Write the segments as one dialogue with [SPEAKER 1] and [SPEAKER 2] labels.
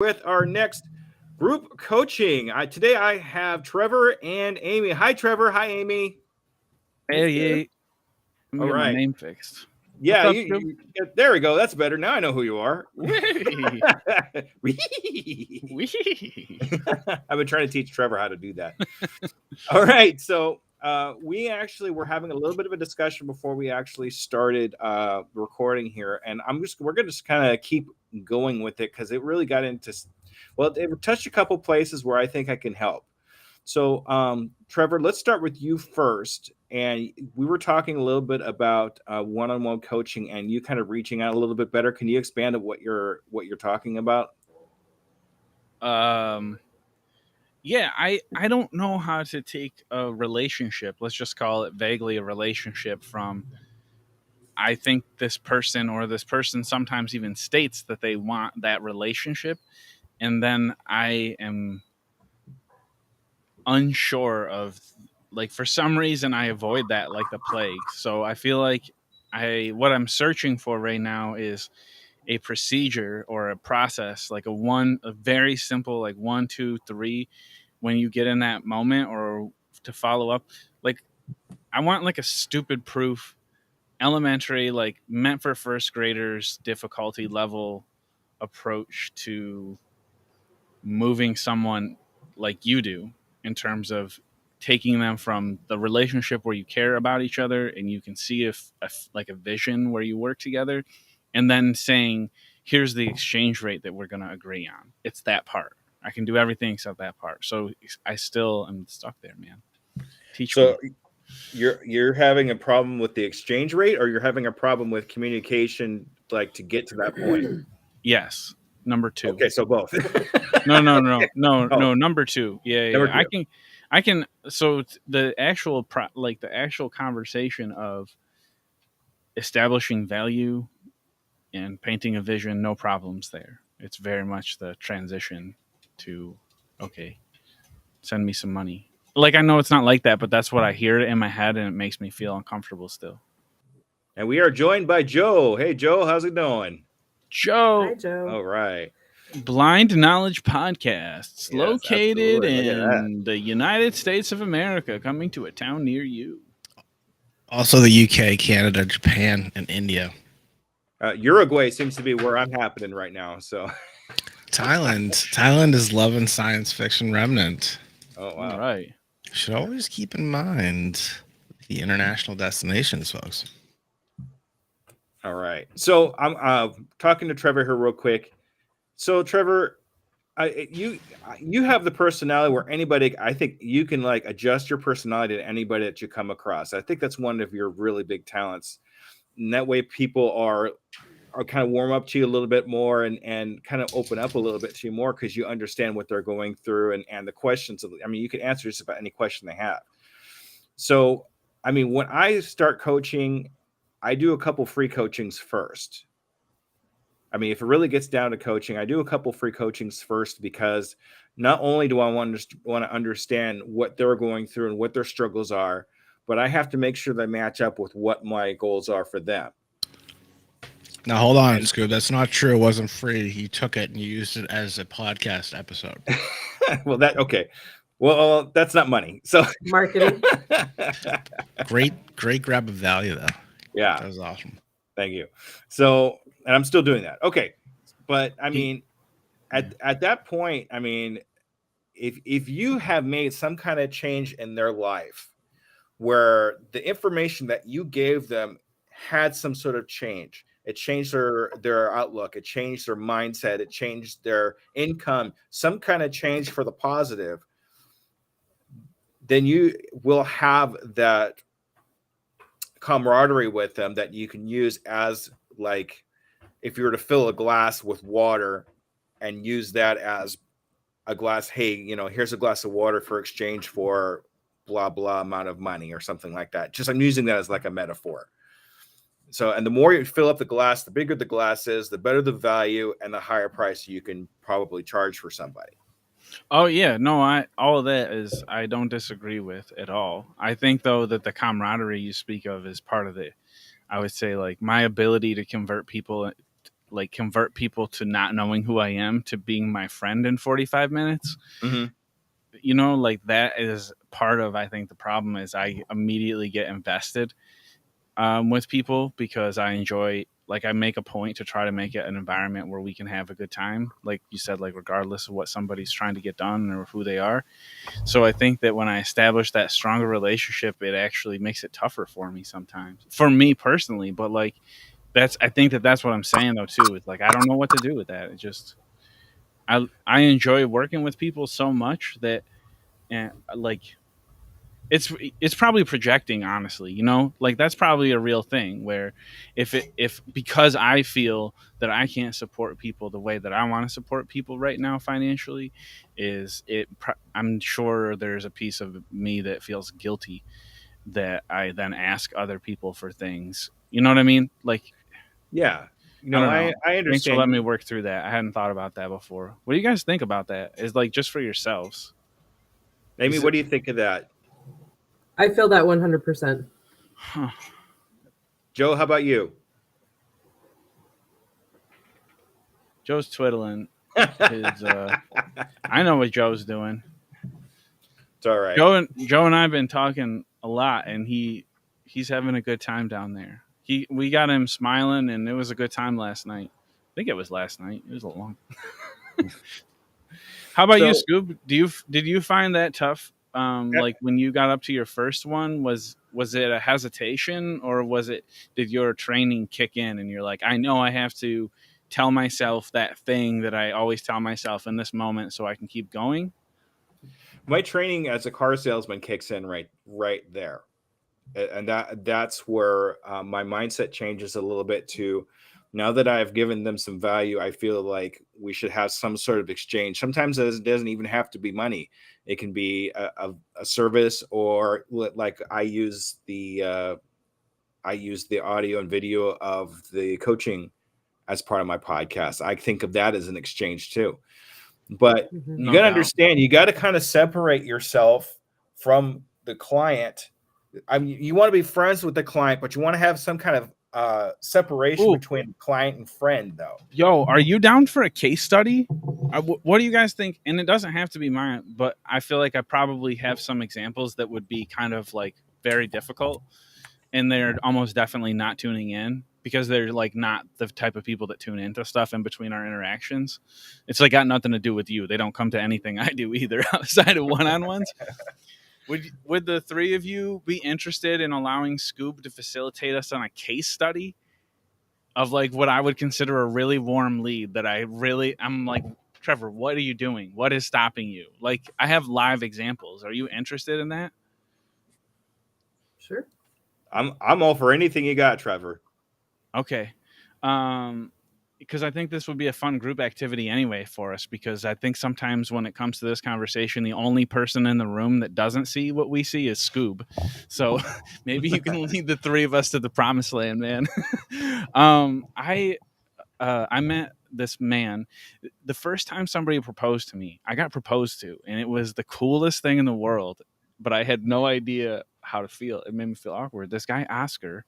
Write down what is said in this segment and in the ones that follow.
[SPEAKER 1] with our next group coaching. Today I have Trevor and Amy. Hi, Trevor. Hi, Amy.
[SPEAKER 2] Hey, let me
[SPEAKER 1] All
[SPEAKER 2] get my
[SPEAKER 1] right.
[SPEAKER 2] name fixed. What's
[SPEAKER 1] Yeah,
[SPEAKER 2] up, Joe?
[SPEAKER 1] there we go. That's better. Now I know who you are.
[SPEAKER 2] Wee.
[SPEAKER 1] Whee!
[SPEAKER 2] Wee.
[SPEAKER 1] I've been trying to teach Trevor how to do that. All right. So we actually were having a little bit of a discussion before we actually started recording here, and we're gonna just kind of keep going with it because it really got into it touched a couple places where I think I can help. So, Trevor, let's start with you first. And we were talking a little bit about one-on-one coaching, and you kind of reaching out a little bit better. Can you expand on what you're talking about?
[SPEAKER 2] Um, yeah, I don't know how to take a relationship. Let's just call it vaguely a relationship from I think this person or this person sometimes even states that they want that relationship, and then I am unsure of, like, for some reason I avoid that like the plague. So I feel like I what I'm searching for right now is a procedure or a process, like a very simple, like 1 2 3, when you get in that moment, or to follow up. Like, I want like a stupid proof, elementary, like meant for first graders difficulty level approach to moving someone like you do, in terms of taking them from the relationship where you care about each other and you can see if like a vision where you work together, and then saying, here's the exchange rate that we're going to agree on. It's that part. I can do everything except that part. So I still am stuck there, man. Teach
[SPEAKER 1] So
[SPEAKER 2] me.
[SPEAKER 1] you're having a problem with the exchange rate, or you're having a problem with communication, like to get to that point.
[SPEAKER 2] Yes. Number two.
[SPEAKER 1] Okay, so both.
[SPEAKER 2] No.
[SPEAKER 1] Oh,
[SPEAKER 2] Number two. Yeah.
[SPEAKER 1] number two.
[SPEAKER 2] I can. So the actual the actual conversation of establishing value and painting a vision, no problems there. It's very much the transition to, okay, send me some money. Like, I know it's not like that, but that's what I hear in my head, and it makes me feel uncomfortable still.
[SPEAKER 1] And we are joined by Joe. Hey, Joe, how's it going?
[SPEAKER 2] Joe,
[SPEAKER 3] Hi, Joe.
[SPEAKER 1] All right.
[SPEAKER 2] Blind Knowledge Podcasts,
[SPEAKER 1] Yes,
[SPEAKER 2] located
[SPEAKER 1] absolutely. Look at that.
[SPEAKER 2] in the United States of America, coming to a town near you.
[SPEAKER 4] Also, the UK, Canada, Japan, and India.
[SPEAKER 1] Uruguay seems to be where I'm happening right now. So,
[SPEAKER 4] Thailand is loving science fiction remnant.
[SPEAKER 1] oh
[SPEAKER 2] All
[SPEAKER 1] wow.
[SPEAKER 2] right.
[SPEAKER 4] Should always keep in mind the international destinations, folks.
[SPEAKER 1] All right. So I'm talking to Trevor here real quick. So Trevor, you have the personality where anybody, I think you can like adjust your personality to anybody that you come across. I think that's one of your really big talents. And that way people are kind of warm up to you a little bit more, and kind of open up a little bit to you more because you understand what they're going through, and the questions. I mean, you can answer just about any question they have. So, I mean, when I start coaching, I do a couple free coachings first. I mean, if it really gets down to coaching, I do a couple free coachings first because not only do I want to understand what they're going through and what their struggles are, but I have to make sure they match up with what my goals are for them.
[SPEAKER 4] Now, hold on,
[SPEAKER 1] And
[SPEAKER 4] Scoob. That's not true. It wasn't free. You took it and you used it as a podcast episode.
[SPEAKER 1] well, okay. Well, that's not money. So
[SPEAKER 3] Marketing.
[SPEAKER 4] Great grab of value, though.
[SPEAKER 1] yeah,
[SPEAKER 4] That was awesome.
[SPEAKER 1] thank you. So, and I'm still doing that. Okay. But I
[SPEAKER 4] He-
[SPEAKER 1] mean, at that point, I mean, if you have made some kind of change in their life where the information that you gave them had some sort of change, it changed their outlook, it changed their mindset, it changed their income, some kind of change for the positive, then you will have that camaraderie with them that you can use as, like, if you were to fill a glass with water and use that as a glass, hey, here's a glass of water for exchange for blah blah amount of money or something like that. Just, I'm using that as like a metaphor. So, and the more you fill up the glass, the bigger the glass is, the better the value and the higher price you can probably charge for somebody.
[SPEAKER 2] Oh yeah, no, all of that is, I don't disagree with at all. I think though that the camaraderie you speak of is part of it. I would say, like, my ability to convert people like convert people to not knowing who I am to being my friend in 45 minutes.
[SPEAKER 1] Mhm.
[SPEAKER 2] You know, like that is part of, I think the problem is I immediately get invested with people because I enjoy, like, I make a point to try to make it an environment where we can have a good time. Like you said, like regardless of what somebody's trying to get done or who they are. So I think that when I establish that stronger relationship, it actually makes it tougher for me sometimes, for me personally. But like, I think that's what I'm saying though too. It's like I don't know what to do with that. It just I enjoy working with people so much that, and like it's probably projecting, honestly, you know, like that's probably a real thing where if because I feel that I can't support people the way that I want to support people right now financially, I'm sure there's a piece of me that feels guilty that I then ask other people for things, you know what I mean? Like,
[SPEAKER 1] Yeah. You
[SPEAKER 2] I
[SPEAKER 1] know,
[SPEAKER 2] don't know.
[SPEAKER 1] I
[SPEAKER 2] Thanks for
[SPEAKER 1] understand.
[SPEAKER 2] letting me work through that. I hadn't thought about that before. What do you guys think about that? Is like just for yourselves?
[SPEAKER 1] Amy,
[SPEAKER 2] Is
[SPEAKER 1] what
[SPEAKER 2] it,
[SPEAKER 1] do you think of that?
[SPEAKER 3] I feel that 100%.
[SPEAKER 2] huh.
[SPEAKER 1] Joe, how about you?
[SPEAKER 2] Joe's twiddling his. I know what Joe's doing.
[SPEAKER 1] It's all right.
[SPEAKER 2] Joe and I've been talking a lot, and he's having a good time down there. We got him smiling, and it was a good time last night. I think it was last night. It was a long. How about you,
[SPEAKER 1] So-
[SPEAKER 2] Scoob? Did you find that tough? Like when you got up to your first one, was it a hesitation, or did your training kick in and you're like, I know I have to tell myself that thing that I always tell myself in this moment so I can keep going?
[SPEAKER 1] My training as a car salesman kicks in right there, and that's where my mindset changes a little bit to, now that I've given them some value, I feel like we should have some sort of exchange. Sometimes it doesn't even have to be money. It can be a service, or like I use the audio and video of the coaching as part of my podcast. I think of that as an exchange too. But
[SPEAKER 3] Mhm.
[SPEAKER 1] you
[SPEAKER 2] No
[SPEAKER 1] got to
[SPEAKER 2] doubt.
[SPEAKER 1] understand, you got to kind of separate yourself from the client. I mean, you want to be friends with the client, but you want to have some kind of separation
[SPEAKER 2] Ooh.
[SPEAKER 1] between client and friend, though.
[SPEAKER 2] Yo, are you down for a case study? What do you guys think? And it doesn't have to be mine, but I feel like I probably have some examples that would be kind of like very difficult, and they're almost definitely not tuning in because they're like not the type of people that tune into stuff in between our interactions. It's like got nothing to do with you. They don't come to anything I do either outside of one-on-ones. Would the three of you be interested in allowing Scoob to facilitate us on a case study of like what I would consider a really warm lead that I'm like, Trevor, what are you doing? What is stopping you? Like, I have live examples. Are you interested in that?
[SPEAKER 3] Sure.
[SPEAKER 1] I'm all for anything you got, Trevor.
[SPEAKER 2] Okay. Because I think this would be a fun group activity anyway for us, because I think sometimes when it comes to this conversation, the only person in the room that doesn't see what we see is Scoob. So maybe you can lead the three of us to the promised land, man. I met this man the first time somebody proposed to me. I got proposed to, and it was the coolest thing in the world, but I had no idea how to feel. It made me feel awkward. This guy, Oscar,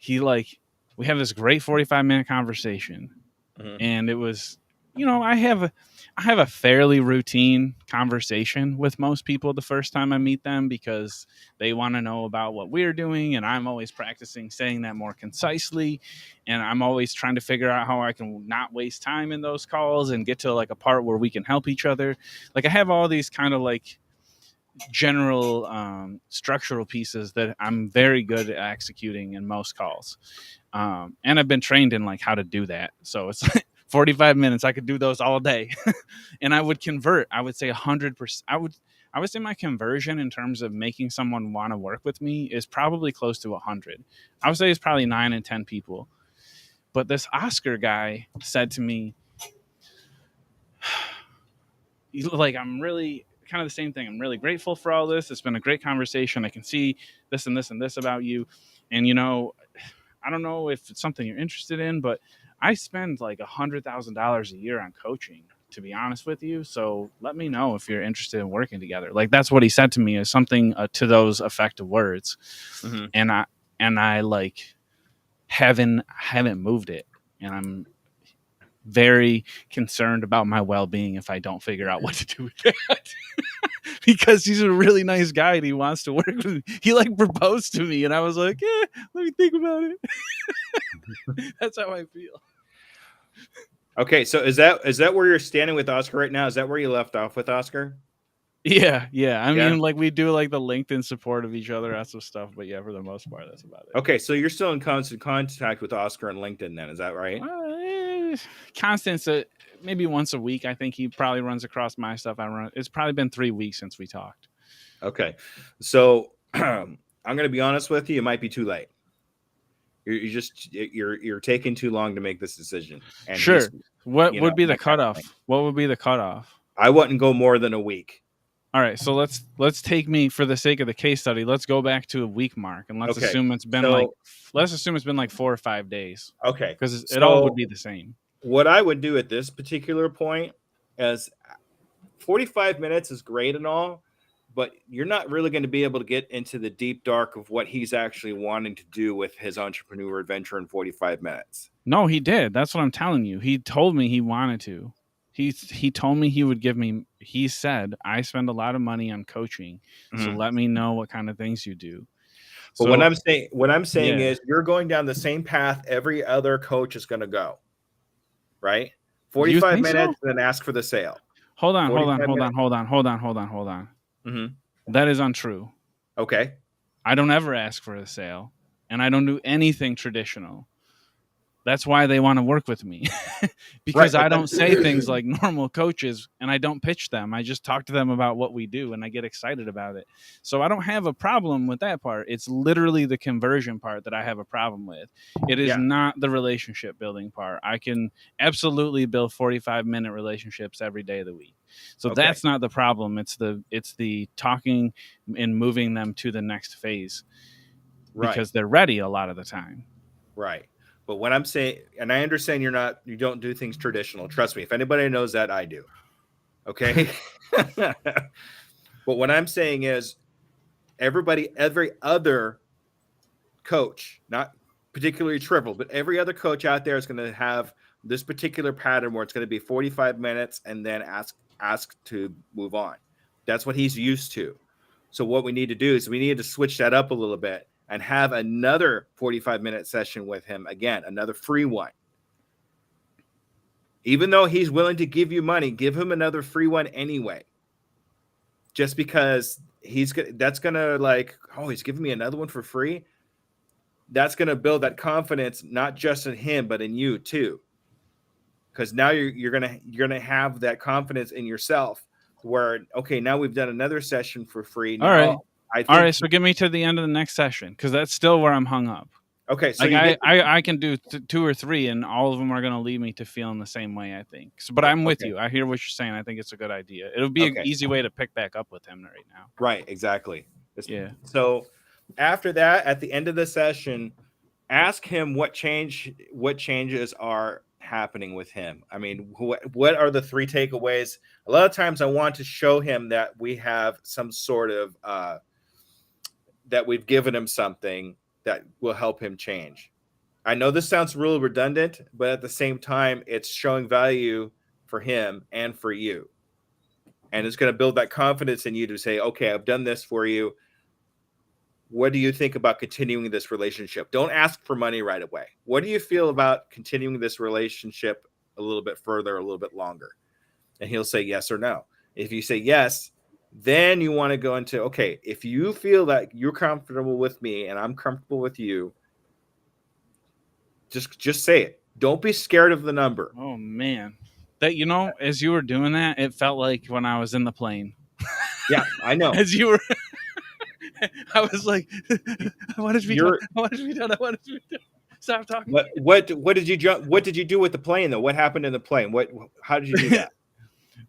[SPEAKER 2] we have this great 45-minute conversation.
[SPEAKER 1] Mhm.
[SPEAKER 2] And it was, you know, I have a fairly routine conversation with most people the first time I meet them, because they want to know about what we're doing, and I'm always practicing saying that more concisely, and I'm always trying to figure out how I can not waste time in those calls and get to like a part where we can help each other. Like, I have all these kind of like general structural pieces that I'm very good at executing in most calls. And I've been trained in like how to do that. So it's 45 minutes. I could do those all day. And I would convert, I would say 100%. I would say my conversion in terms of making someone want to work with me is probably close to 100. I would say it's probably 9 and 10 people. But this Oscar guy said to me, like, I'm really kind of the same thing. I'm really grateful for all this. It's been a great conversation. I can see this and this and this about you. And, you know, I don't know if it's something you're interested in, but I spend like $100,000 a year on coaching, to be honest with you. So let me know if you're interested in working together. Like, that's what he said to me, is something to those effective words.
[SPEAKER 1] Mhm.
[SPEAKER 2] And I like haven't moved it. and I'm very concerned about my well-being if I don't figure out what to do with that. Because he's a really nice guy and he wants to work with me. He like proposed to me and I was like, yeah, let me think about it. That's how I feel.
[SPEAKER 1] Okay, so is that where you're standing with Oscar right now? Is that where you left off with Oscar?
[SPEAKER 2] Yeah. I
[SPEAKER 1] Yeah.
[SPEAKER 2] mean, like we do like the LinkedIn support of each other, that sort of stuff. But yeah, for the most part, that's about it.
[SPEAKER 1] Okay, so you're still in constant contact with Oscar on LinkedIn then, is that right?
[SPEAKER 2] Constant, maybe once a week. I think he probably runs across my stuff. It's probably been 3 weeks since we talked.
[SPEAKER 1] Okay, so I'm going to be honest with you. It might be too late. You're taking too long to make this decision. And
[SPEAKER 2] sure. What
[SPEAKER 1] you
[SPEAKER 2] would
[SPEAKER 1] know,
[SPEAKER 2] be the
[SPEAKER 1] that kind of
[SPEAKER 2] cutoff?
[SPEAKER 1] thing.
[SPEAKER 2] What would be the cutoff?
[SPEAKER 1] I wouldn't go more than a week.
[SPEAKER 2] All right, so let's take me for the sake of the case study. Let's go back to a week mark and let's
[SPEAKER 1] Okay,
[SPEAKER 2] assume it's been
[SPEAKER 1] so-
[SPEAKER 2] let's assume it's been like 4 or 5 days
[SPEAKER 1] Okay,
[SPEAKER 2] because it
[SPEAKER 1] so
[SPEAKER 2] all would be the same.
[SPEAKER 1] what I would do at this particular point is 45 minutes is great and all, but you're not really going to be able to get into the deep dark of what he's actually wanting to do with his entrepreneur adventure in 45 minutes.
[SPEAKER 2] No, he did. That's what I'm telling you. He told me he wanted to. He told me he would give me. He said, "I spend a lot of money on coaching, so let me know what kind of things you do."
[SPEAKER 1] But
[SPEAKER 2] So,
[SPEAKER 1] what I'm saying
[SPEAKER 2] Yeah.
[SPEAKER 1] is you're going down the same path every other coach is going to go, right? 45
[SPEAKER 2] think so?
[SPEAKER 1] minutes, then ask for the sale.
[SPEAKER 2] hold on.
[SPEAKER 1] 45 Mm-hmm.
[SPEAKER 2] That is untrue.
[SPEAKER 1] Okay.
[SPEAKER 2] I don't ever ask for a sale, and I don't do anything traditional. That's why they want to work with me because
[SPEAKER 1] Right, but
[SPEAKER 2] I don't say things like normal coaches and I don't pitch them. I just talk to them about what we do and I get excited about it. So I don't have a problem with that part. It's literally the conversion part that I have a problem with. It is
[SPEAKER 1] Yeah.
[SPEAKER 2] not the relationship building part. I can absolutely build 45-minute relationships every day of the week. So
[SPEAKER 1] Okay.
[SPEAKER 2] that's not the problem. It's the talking and moving them to the next phase
[SPEAKER 1] Right.
[SPEAKER 2] because they're ready a lot of the time.
[SPEAKER 1] Right. But what I'm saying, and I understand you don't do things traditional. Trust me, if anybody knows that, I do. Okay. But what I'm saying is every other coach, not particularly Triple, but every other coach out there is going to have this particular pattern where it's going to be 45 minutes and then ask to move on. That's what he's used to. So what we need to do is we need to switch that up a little bit and have another 45-minute session with him again, another free one. Even though he's willing to give you money, give him another free one anyway. Just because that's gonna like, oh, he's giving me another one for free. That's gonna build that confidence, not just in him, but in you too. Because now you're gonna have that confidence in yourself. Where okay, now we've done another session for free. Now,
[SPEAKER 2] All right.
[SPEAKER 1] I think,
[SPEAKER 2] All right, so get me to the end of the next session because that's still where I'm hung up.
[SPEAKER 1] okay, so
[SPEAKER 2] Like I can do 2 or 3, and all of them are going to lead me to feeling the same way. I think. So, but I'm with
[SPEAKER 1] Okay.
[SPEAKER 2] you. I hear what you're saying. I think it's a good idea. It'll be
[SPEAKER 1] Okay.
[SPEAKER 2] an easy way to pick back up with him right now.
[SPEAKER 1] right, exactly.
[SPEAKER 2] Yeah.
[SPEAKER 1] So after that, at the end of the session, ask him what changes are happening with him. I mean, what are the 3 takeaways? A lot of times I want to show him that we have some sort of that we've given him something that will help him change. I know this sounds really redundant, but at the same time, it's showing value for him and for you. And it's going to build that confidence in you to say, okay, I've done this for you. What do you think about continuing this relationship? Don't ask for money right away. What do you feel about continuing this relationship a little bit further, a little bit longer? And he'll say yes or no. If you say yes, then you want to go into, okay, if you feel that you're comfortable with me and I'm comfortable with you, just say it. Don't be scared of the number.
[SPEAKER 2] Oh man, that as you were doing that, it felt like when I was in the plane.
[SPEAKER 1] Yeah, I know.
[SPEAKER 2] As you were, I was like, I want it to be done. I want it to be done. I want it to be done. Stop talking.
[SPEAKER 1] What did you do with the plane though? What happened in the plane? How did you do that?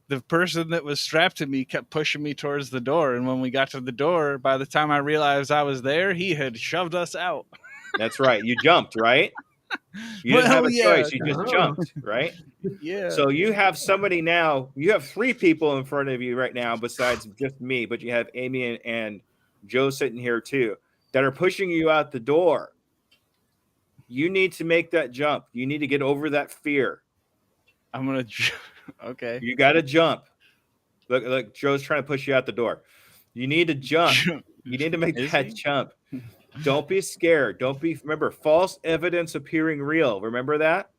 [SPEAKER 2] The person that was strapped to me kept pushing me towards the door. And when we got to the door, by the time I realized I was there, he had shoved us out.
[SPEAKER 1] That's right. You jumped, right? You didn't have a choice. You just
[SPEAKER 3] Oh.
[SPEAKER 1] jumped, right?
[SPEAKER 2] Yeah.
[SPEAKER 1] So you have somebody now. You have 3 people in front of you right now besides just me, but you have Amy and Joe sitting here too that are pushing you out the door. You need to make that jump. You need to get over that fear.
[SPEAKER 2] I'm gonna. Okay.
[SPEAKER 1] You got to jump. Look, Joe's trying to push you out the door. You need to jump. You need to make
[SPEAKER 2] Is
[SPEAKER 1] that
[SPEAKER 2] he?
[SPEAKER 1] jump. Don't be scared. Remember, false evidence appearing real. Remember that?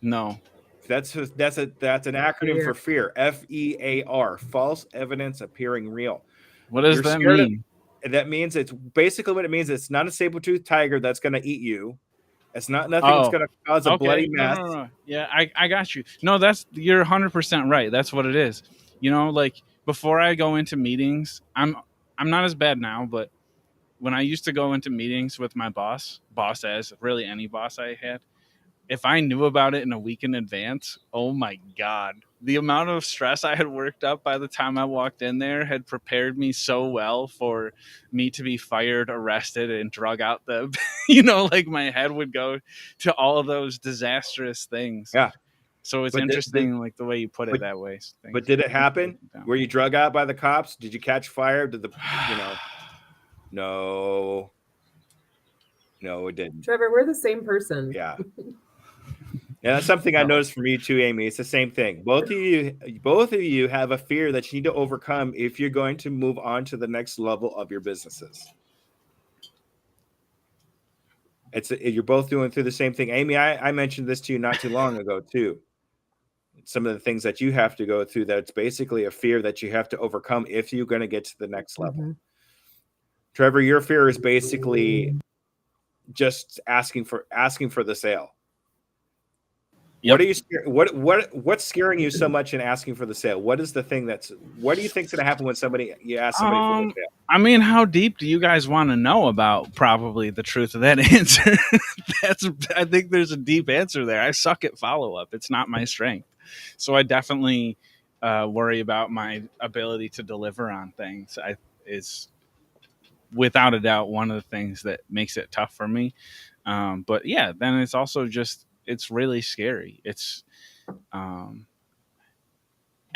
[SPEAKER 2] No.
[SPEAKER 1] That's an acronym for fear. FEAR. False evidence appearing real.
[SPEAKER 2] What does
[SPEAKER 1] You're
[SPEAKER 2] that
[SPEAKER 1] scared of-
[SPEAKER 2] mean?
[SPEAKER 1] That means it's basically what it means. It's not a saber-toothed tiger that's going to eat you. It's not nothing that's going to cause a bloody mess.
[SPEAKER 2] No. Yeah, I got you. No, you're 100% right. That's what it is. You know, like before I go into meetings, I'm not as bad now, but when I used to go into meetings with my boss as really any boss I had, if I knew about it in a week in advance, oh my God. The amount of stress I had worked up by the time I walked in there had prepared me so well for me to be fired, arrested, and drug out the, like my head would go to all of those disastrous things.
[SPEAKER 1] Yeah.
[SPEAKER 2] So it's
[SPEAKER 1] But
[SPEAKER 2] interesting, like the way you put it that way.
[SPEAKER 1] But did it happen? Were you drug out by the cops? Did you catch fire? No, it didn't.
[SPEAKER 3] Trevor, we're the same person.
[SPEAKER 1] Yeah. Yeah, that's something I noticed from you too, Amy. It's the same thing. Both of you have a fear that you need to overcome if you're going to move on to the next level of your businesses. You're both doing through the same thing. Amy, I mentioned this to you not too long ago too. Some of the things that you have to go through, that's basically a fear that you have to overcome if you're going to get to the next level.
[SPEAKER 3] Mm-hmm.
[SPEAKER 1] Trevor, your fear is basically just asking for the sale.
[SPEAKER 2] Yep.
[SPEAKER 1] What's scaring you so much in asking for the sale? What is the thing what do you think's going to happen when you ask somebody for the sale?
[SPEAKER 2] I mean, how deep do you guys want to know about probably the truth of that answer? I think there's a deep answer there. I suck at follow-up. It's not my strength. So I definitely worry about my ability to deliver on things. Is without a doubt one of the things that makes it tough for me. But yeah, then it's also just, it's really scary. It's, and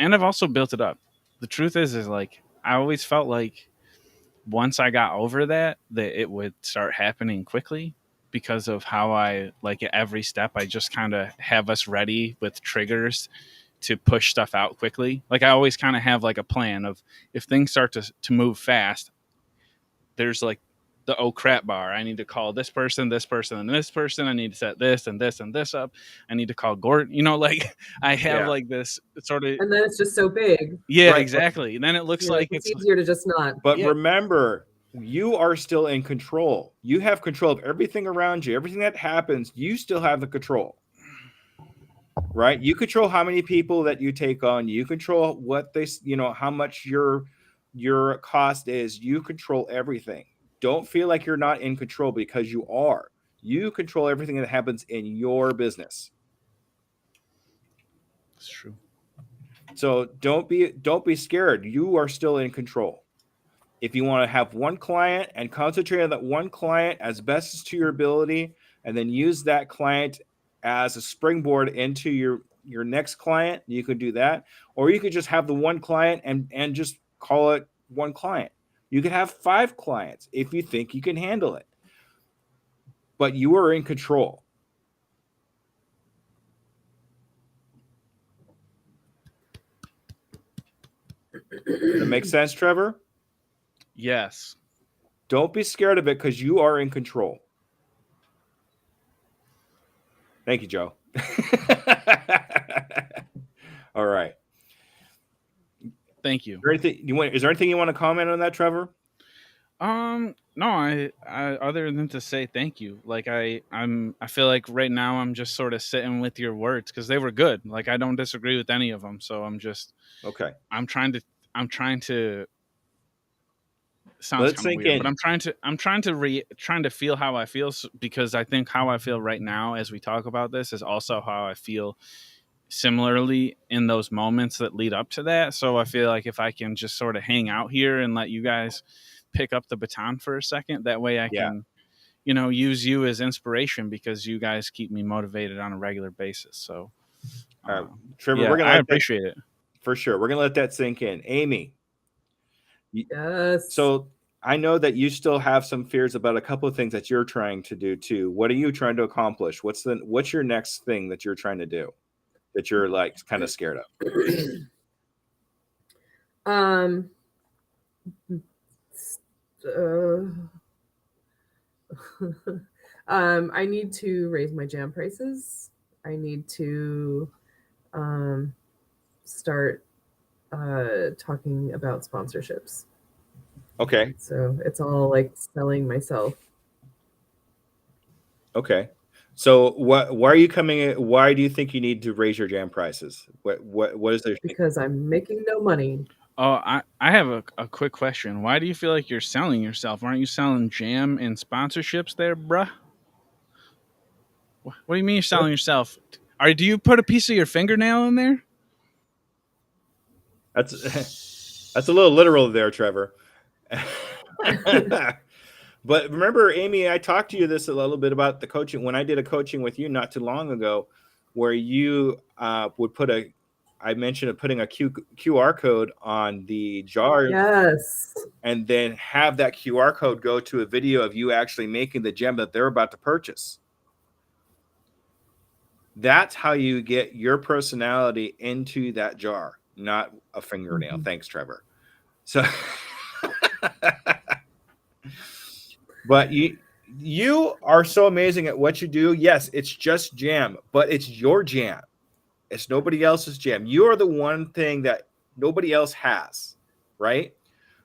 [SPEAKER 2] I've also built it up. The truth is like, I always felt like once I got over that it would start happening quickly because of how I, like at every step, I just kind of have us ready with triggers to push stuff out quickly. Like I always kind of have like a plan of if things start to move fast, there's like the oh crap bar. I need to call this person, and this person. I need to set this and this and this up. I need to call Gordon. Like I have like this sort of,
[SPEAKER 3] and then it's just so big.
[SPEAKER 2] Yeah, right. Exactly. And then it looks like
[SPEAKER 3] it's easier to just not.
[SPEAKER 1] But remember, you are still in control. You have control of everything around you. Everything that happens, you still have the control. Right? You control how many people that you take on. You control what they, how much your cost is. You control everything. Don't feel like you're not in control because you are. You control everything that happens in your business.
[SPEAKER 2] It's true.
[SPEAKER 1] So don't be scared. You are still in control. If you want to have one client and concentrate on that one client as best as to your ability, and then use that client as a springboard into your next client, you could do that. Or you could just have the one client and just call it one client. You could have 5 clients if you think you can handle it. But you are in control. Does that make sense, Trevor?
[SPEAKER 2] Yes.
[SPEAKER 1] Don't be scared of it because you are in control. Thank you, Joe. All right.
[SPEAKER 2] Thank you.
[SPEAKER 1] Is there anything you want to comment on that, Trevor?
[SPEAKER 2] No, I other than to say thank you. Like I feel like right now I'm just sort of sitting with your words because they were good. Like I don't disagree with any of them. So I'm just
[SPEAKER 1] okay.
[SPEAKER 2] I'm trying to sounds
[SPEAKER 1] Let's
[SPEAKER 2] kind of weird, but I'm trying to feel how I feel because I think how I feel right now as we talk about this is also how I feel similarly in those moments that lead up to that. So I feel like if I can just sort of hang out here and let you guys pick up the baton for a second, that way I can, use you as inspiration because you guys keep me motivated on a regular basis. So,
[SPEAKER 1] Trevor,
[SPEAKER 2] I appreciate it
[SPEAKER 1] for sure. We're gonna let that sink in. Amy.
[SPEAKER 3] Yes.
[SPEAKER 1] So I know that you still have some fears about a couple of things that you're trying to do too. What are you trying to accomplish? What's your next thing that you're trying to do that you're like kind of scared of?
[SPEAKER 3] Um, uh, I need to raise my jam prices. I need to start talking about sponsorships.
[SPEAKER 1] Okay.
[SPEAKER 3] So it's all like selling myself.
[SPEAKER 1] Okay. So why are you coming in? Why do you think you need to raise your jam prices? What is there?
[SPEAKER 3] Because I'm making no money.
[SPEAKER 2] Oh, I have a quick question. Why do you feel like you're selling yourself? Aren't you selling jam and sponsorships there, bruh? What do you mean you're selling yourself? Do you put a piece of your fingernail in there?
[SPEAKER 1] That's a little literal there, Trevor. But remember, Amy, I talked to you this a little bit about the coaching when I did a coaching with you not too long ago, where you would I mentioned putting a QR code on the jar.
[SPEAKER 3] Yes.
[SPEAKER 1] And then have that QR code go to a video of you actually making the gem that they're about to purchase. That's how you get your personality into that jar, not a fingernail. Mm-hmm. Thanks, Trevor. So, but you are so amazing at what you do. Yes, it's just jam, but it's your jam. It's nobody else's jam. You are the one thing that nobody else has, right?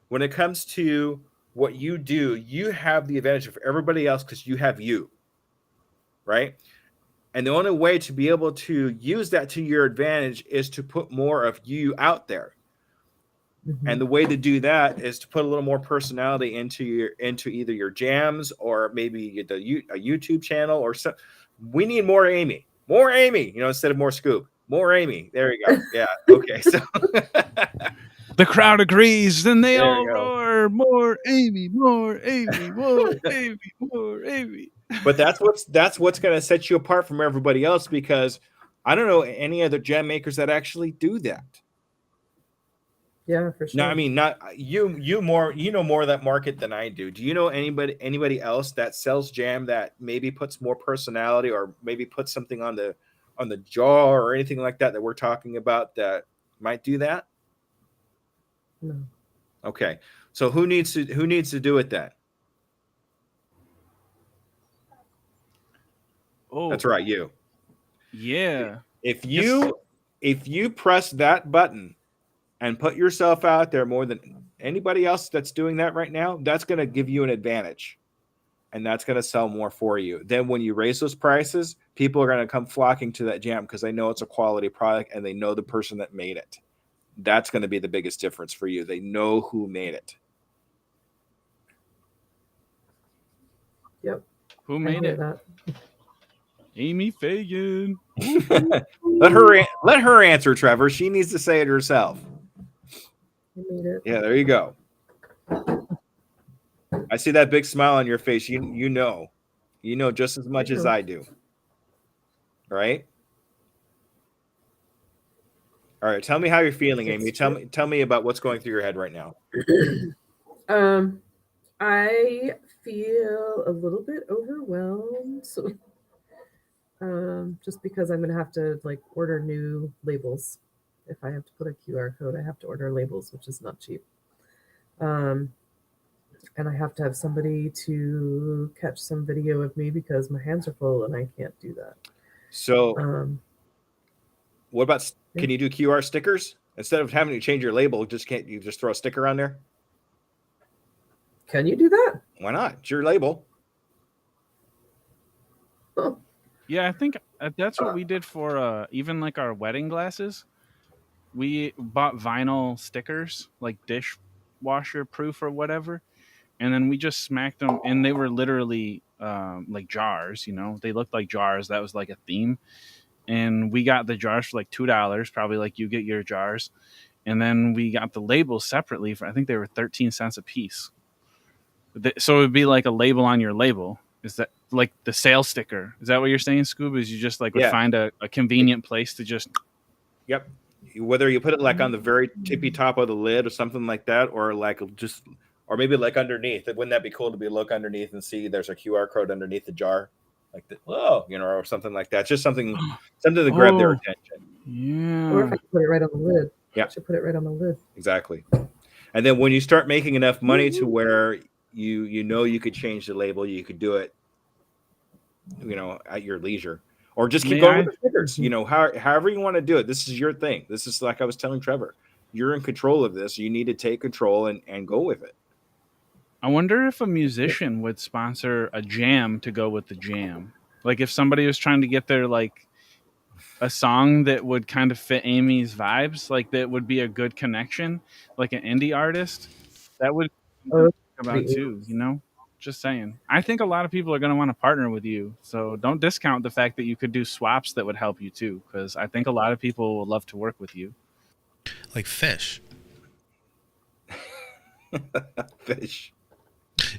[SPEAKER 1] When it comes to what you do, you have the advantage of everybody else because you have you, right? And the only way to be able to use that to your advantage is to put more of you out there. Mm-hmm. And the way to do that is to put a little more personality into either your jams or maybe a YouTube channel or so. We need more Amy, instead of more Scoop, more Amy. There you go. Yeah. Okay. So
[SPEAKER 2] the crowd agrees. Then they all roar, more Amy, more Amy, more Amy, more Amy.
[SPEAKER 1] But that's what's going to set you apart from everybody else, because I don't know any other gem makers that actually do that.
[SPEAKER 3] Yeah, for sure.
[SPEAKER 1] No, I mean, not you more, more of that market than I do. Do you know anybody else that sells jam that maybe puts more personality or maybe puts something on the jar or anything like that we're talking about that might do that?
[SPEAKER 3] No.
[SPEAKER 1] Okay. So who needs to do it then?
[SPEAKER 2] Oh,
[SPEAKER 1] that's right, you.
[SPEAKER 2] Yeah.
[SPEAKER 1] If you press that button and put yourself out there more than anybody else that's doing that right now, that's going to give you an advantage. And that's going to sell more for you. Then when you raise those prices, people are going to come flocking to that jam because they know it's a quality product and they know the person that made it. That's going to be the biggest difference for you. They know who made it.
[SPEAKER 3] Yep.
[SPEAKER 2] Who made it? That. Amy Fagan.
[SPEAKER 1] Let her answer, Trevor. She needs to say it herself.
[SPEAKER 3] I made it.
[SPEAKER 1] Yeah, there you go. I see that big smile on your face. You know just as much as I do. Right? All right. Tell me how you're feeling, Amy. Tell me about what's going through your head right now.
[SPEAKER 3] I feel a little bit overwhelmed. So, just because I'm gonna have to order new labels. If I have to put a QR code, I have to order labels, which is not cheap. And I have to have somebody to catch some video of me because my hands are full and I can't do that.
[SPEAKER 1] So, what about, can you do QR stickers? Instead of having to change your label, can't you just throw a sticker on there?
[SPEAKER 3] Can you do that?
[SPEAKER 1] Why not? It's your label.
[SPEAKER 3] Oh.
[SPEAKER 2] Yeah, I think that's what we did for even our wedding glasses. We bought vinyl stickers, dishwasher proof or whatever. And then we just smacked them, and they were literally jars, They looked like jars. That was a theme. And we got the jars for $2, probably you get your jars. And then we got the labels separately for, I think they were 13 cents a piece. So it would be a label on your label. Is that the sales sticker? Is that what you're saying, Scoob? Is you just would find a convenient place to just...
[SPEAKER 1] Yep. Whether you put it on the very tippy top of the lid or something like that, or just or maybe like underneath. Wouldn't that be cool to be look underneath and see there's a QR code underneath the jar, like the, whoa, or something like that. Just something to grab their
[SPEAKER 2] Oh.
[SPEAKER 1] attention.
[SPEAKER 3] Or if
[SPEAKER 2] Yeah.
[SPEAKER 3] I could put it right on the lid.
[SPEAKER 1] Yeah.
[SPEAKER 3] I should put it right on the lid.
[SPEAKER 1] Exactly. And then when you start making enough money to where you could change the label, you could do it, at your leisure, or just keep
[SPEAKER 2] May
[SPEAKER 1] going
[SPEAKER 2] I?
[SPEAKER 1] with the stickers. However you want to do it. This is your thing. This is like I was telling Trevor. You're in control of this. You need to take control and go with it.
[SPEAKER 2] I wonder if a musician would sponsor a jam to go with the jam. Like if somebody was trying to get their like a song that would kind of fit Amy's vibes, like that would be a good connection, like an indie artist, that would
[SPEAKER 3] Oh,
[SPEAKER 2] about
[SPEAKER 3] pretty
[SPEAKER 2] too, Just saying. I think a lot of people are going to want to partner with you. So don't discount the fact that you could do swaps that would help you too, because I think a lot of people will love to work with you.
[SPEAKER 4] Like Fish.
[SPEAKER 1] Fish.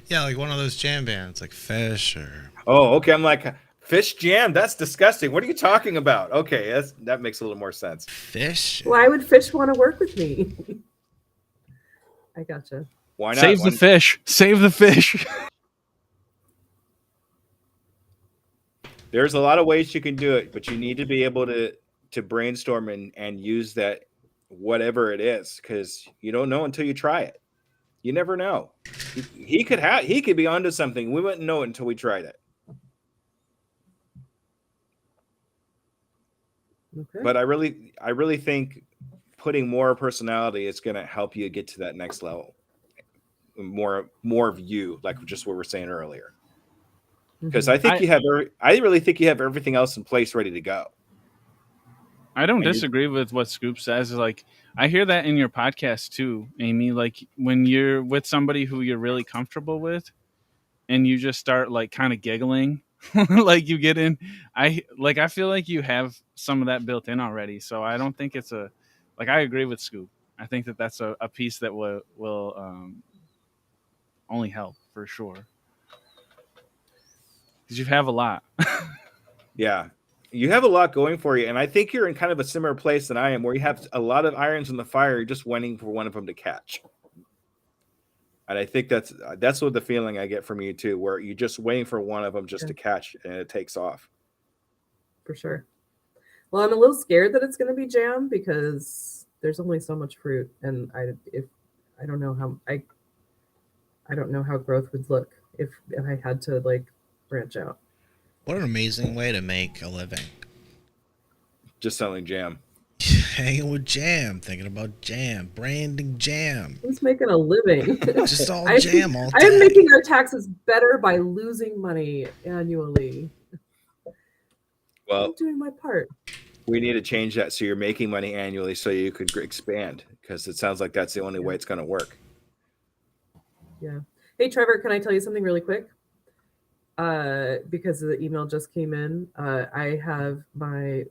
[SPEAKER 4] Yeah, like one of those jam bands, like Fish or.
[SPEAKER 1] Oh, okay. I'm like, fish jam? That's disgusting. What are you talking about? Okay, that makes a little more sense.
[SPEAKER 4] Fish.
[SPEAKER 3] why would Fish want to work with me? I gotcha.
[SPEAKER 1] Why not?
[SPEAKER 2] Save the fish. Save the fish.
[SPEAKER 1] There's a lot of ways you can do it, but you need to be able to brainstorm and use that whatever it is, because you don't know until you try it. You never know. He could be onto something. We wouldn't know it until we tried it.
[SPEAKER 3] Okay.
[SPEAKER 1] But I really think putting more personality is going to help you get to that next level. More of you, like just what we were saying earlier. Because I think I really think you have everything else in place ready to go.
[SPEAKER 2] I don't
[SPEAKER 1] And you-
[SPEAKER 2] disagree with what Scoop says. Like, I hear that in your podcast too, Amy. Like when you're with somebody who you're really comfortable with, and you just start like kind of giggling, like you get in. I feel like you have some of that built in already. So I don't think it's I agree with Scoop. I think that's a piece that will only help for sure. Because you have a lot.
[SPEAKER 1] Yeah. You have a lot going for you. And I think you're in kind of a similar place than I am, where you have a lot of irons in the fire. You're just waiting for one of them to catch. And I think that's what the feeling I get from you too, where you're just waiting for one of them just to catch and it takes off.
[SPEAKER 3] For sure. Well, I'm a little scared that it's going to be jam because there's only so much fruit, and I don't know how growth would look if I had to like branch out.
[SPEAKER 4] What an amazing way to make a living.
[SPEAKER 1] Just selling jam.
[SPEAKER 4] Hanging with jam, thinking about jam, branding jam.
[SPEAKER 3] Who's making a living?
[SPEAKER 4] Just all
[SPEAKER 3] I-
[SPEAKER 4] jam all day.
[SPEAKER 3] I'm making our taxes better by losing money annually.
[SPEAKER 1] Well,
[SPEAKER 3] I'm doing my part.
[SPEAKER 1] we need to change that so you're making money annually so you could expand, because it sounds like that's the only way it's going to work.
[SPEAKER 3] Yeah. Hey, Trevor, can I tell you something really quick? Because the email just came in. I have my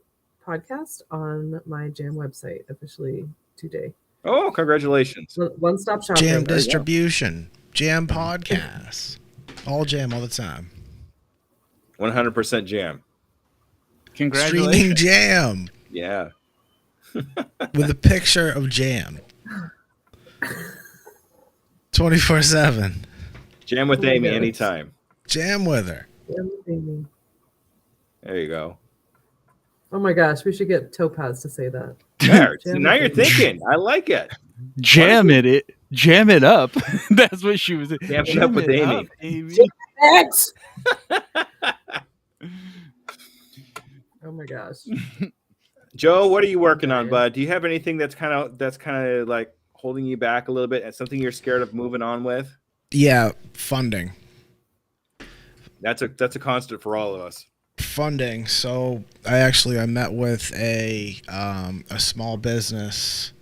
[SPEAKER 3] podcast on my Jam website officially today.
[SPEAKER 1] Oh, congratulations.
[SPEAKER 3] One stop shopping.
[SPEAKER 4] Jam
[SPEAKER 3] There you go.
[SPEAKER 4] distribution, jam podcasts, all jam all the time.
[SPEAKER 1] 100% jam.
[SPEAKER 2] Congratulations.
[SPEAKER 4] Streaming jam
[SPEAKER 1] Yeah.
[SPEAKER 4] with a picture of jam. 24/7.
[SPEAKER 1] Jam with
[SPEAKER 3] Oh my
[SPEAKER 1] Amy
[SPEAKER 3] gosh.
[SPEAKER 1] anytime.
[SPEAKER 4] Jam with her.
[SPEAKER 3] Jam with Amy.
[SPEAKER 1] There you go.
[SPEAKER 3] Oh my gosh, we should get Topaz to say that.
[SPEAKER 1] There. So
[SPEAKER 3] Jam
[SPEAKER 1] now
[SPEAKER 3] with
[SPEAKER 1] you're
[SPEAKER 3] Amy.
[SPEAKER 1] thinking. I like it.
[SPEAKER 2] Jam it up. That's what she was.
[SPEAKER 1] Jam it up with Amy.
[SPEAKER 2] Amy.
[SPEAKER 3] X. Oh my gosh.
[SPEAKER 1] Joe, what are you working on, bud? Do you have anything that's kind of like holding you back a little bit, and something you're scared of moving on with?
[SPEAKER 4] Yeah, funding.
[SPEAKER 1] That's a constant for all of us.
[SPEAKER 4] Funding. So I met with a small business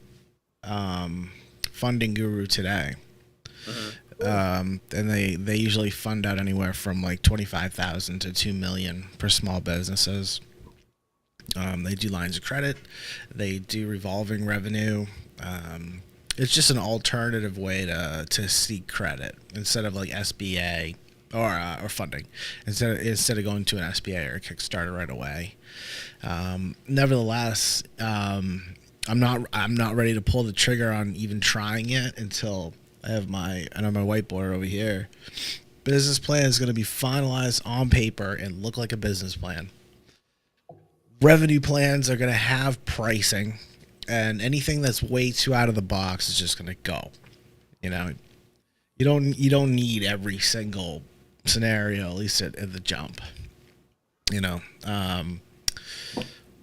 [SPEAKER 4] funding guru today. And they usually fund out anywhere from like 25,000 to 2 million for small businesses. They do lines of credit, they do revolving revenue. It's just an alternative way to seek credit instead of like SBA or funding. Instead of going to an SBA or a Kickstarter right away. Nevertheless, I'm not ready to pull the trigger on even trying it until I have my whiteboard over here. Business plan is going to be finalized on paper and look like a business plan. Revenue plans are going to have pricing, and anything that's way too out of the box is just going to go. You know, you don't need every single scenario, at least at the jump. You know,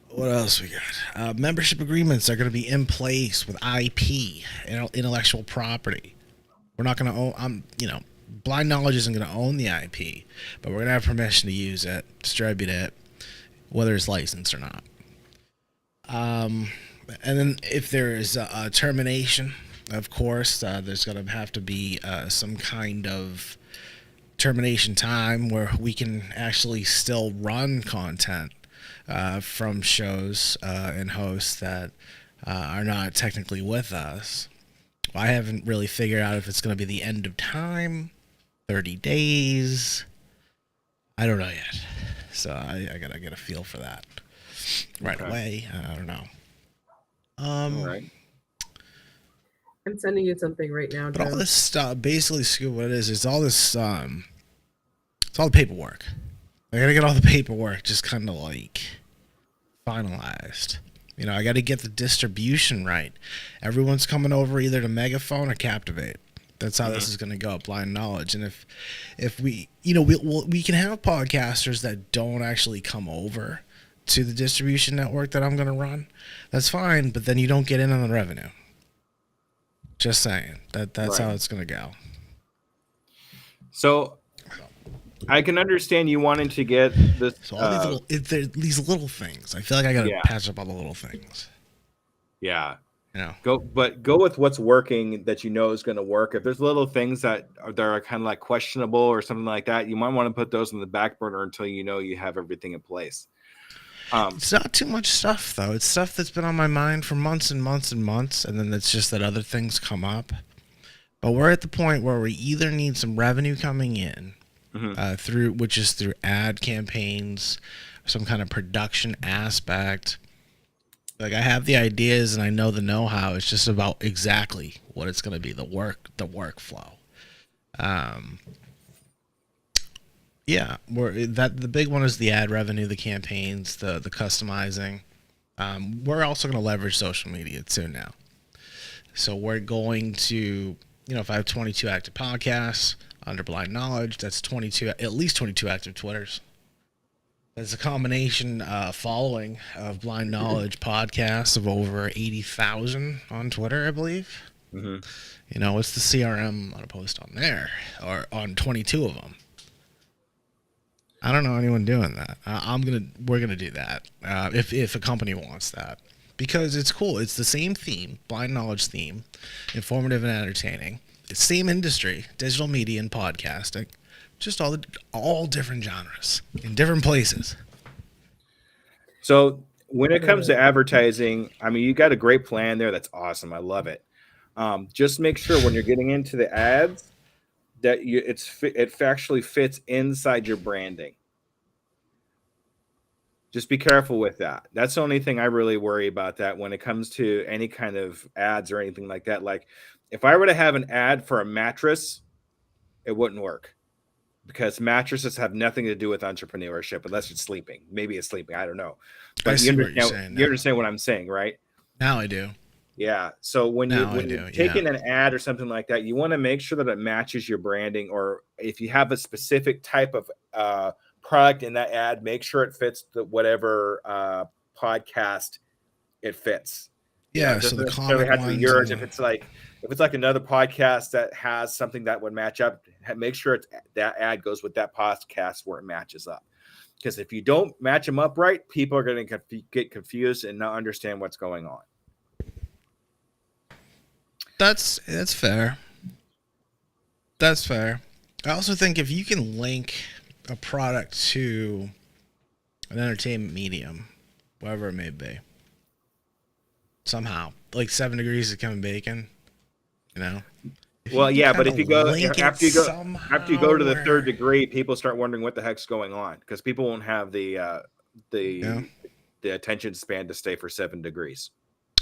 [SPEAKER 4] what else we got? Membership agreements are going to be in place with IP, intellectual property. We're not going to own, Blind Knowledge isn't going to own the IP, but we're going to have permission to use it, distribute it, whether it's licensed or not. And then if there is a termination, of course, there's going to have to be some kind of termination time where we can actually still run content from shows and hosts that are not technically with us. I haven't really figured out if it's going to be the end of time, 30 days. I don't know yet. So I got to get a feel for that right away. I don't know.
[SPEAKER 1] All right.
[SPEAKER 3] I'm sending you something right now,
[SPEAKER 4] But all
[SPEAKER 3] Joe.
[SPEAKER 4] this stuff, basically, Scoop, what it is all this, it's all the paperwork. I got to get all the paperwork just kind of like finalized. You know, I got to get the distribution right. Everyone's coming over either to Megaphone or Captivate. That's how this is going to go, Blind Knowledge. And if we, we can have podcasters that don't actually come over to the distribution network that I'm going to run. That's fine, but then you don't get in on the revenue. Just saying. That's how it's going to go.
[SPEAKER 1] So I can understand you wanting to get this.
[SPEAKER 4] So all these little things. I feel like I got to patch up all the little things.
[SPEAKER 1] Yeah.
[SPEAKER 4] You know.
[SPEAKER 1] Go with what's working that you know is going to work. If there's little things that are kind of like questionable or something like that, you might want to put those on the back burner until you know you have everything in place.
[SPEAKER 4] It's not too much stuff though. It's stuff that's been on my mind for months and months and months, and then it's just that other things come up. But we're at the point where we either need some revenue coming in through ad campaigns, some kind of production aspect. Like I have the ideas and I know the know-how. It's just about exactly what it's going to be, the workflow. Yeah, the big one is the ad revenue, the campaigns, the customizing. We're also going to leverage social media too now. So we're going to, if I have 22 active podcasts under Blind Knowledge, that's at least 22 active Twitters. There's a combination following of Blind Knowledge podcasts of over 80,000 on Twitter, I believe. Mm-hmm. What's the CRM on a post on there or on 22 of them? I don't know anyone doing that. We're gonna do that if a company wants that, because it's cool. It's the same theme, Blind Knowledge theme, informative and entertaining. It's same industry, digital media and podcasting, just all different genres in different places.
[SPEAKER 1] So when it comes to advertising, I mean, you got a great plan there. That's awesome. I love it. Just make sure when you're getting into the ads that it actually fits inside your branding. Just be careful with that. That's the only thing I really worry about that when it comes to any kind of ads or anything like that. Like if I were to have an ad for a mattress, it wouldn't work because mattresses have nothing to do with entrepreneurship unless it's sleeping. Maybe it's sleeping. I don't know. But you understand what I'm saying, right?
[SPEAKER 4] Now I do.
[SPEAKER 1] Yeah. So when you're taking an ad or something like that, you want to make sure that it matches your branding, or if you have a specific type of product in that ad, make sure it fits whatever podcast it fits.
[SPEAKER 4] Yeah. So the common
[SPEAKER 1] have to be yours. If it's like another podcast that has something that would match up, make sure that ad goes with that podcast where it matches up. Because if you don't match them up right, people are going to get confused and not understand what's going on.
[SPEAKER 4] That's fair. That's fair. I also think if you can link a product to an entertainment medium, whatever it may be, somehow, like 7 Degrees of Kevin Bacon,
[SPEAKER 1] Well, yeah, but if you go after you go to the third degree, people start wondering what the heck's going on because people won't have the attention span to stay for 7 degrees.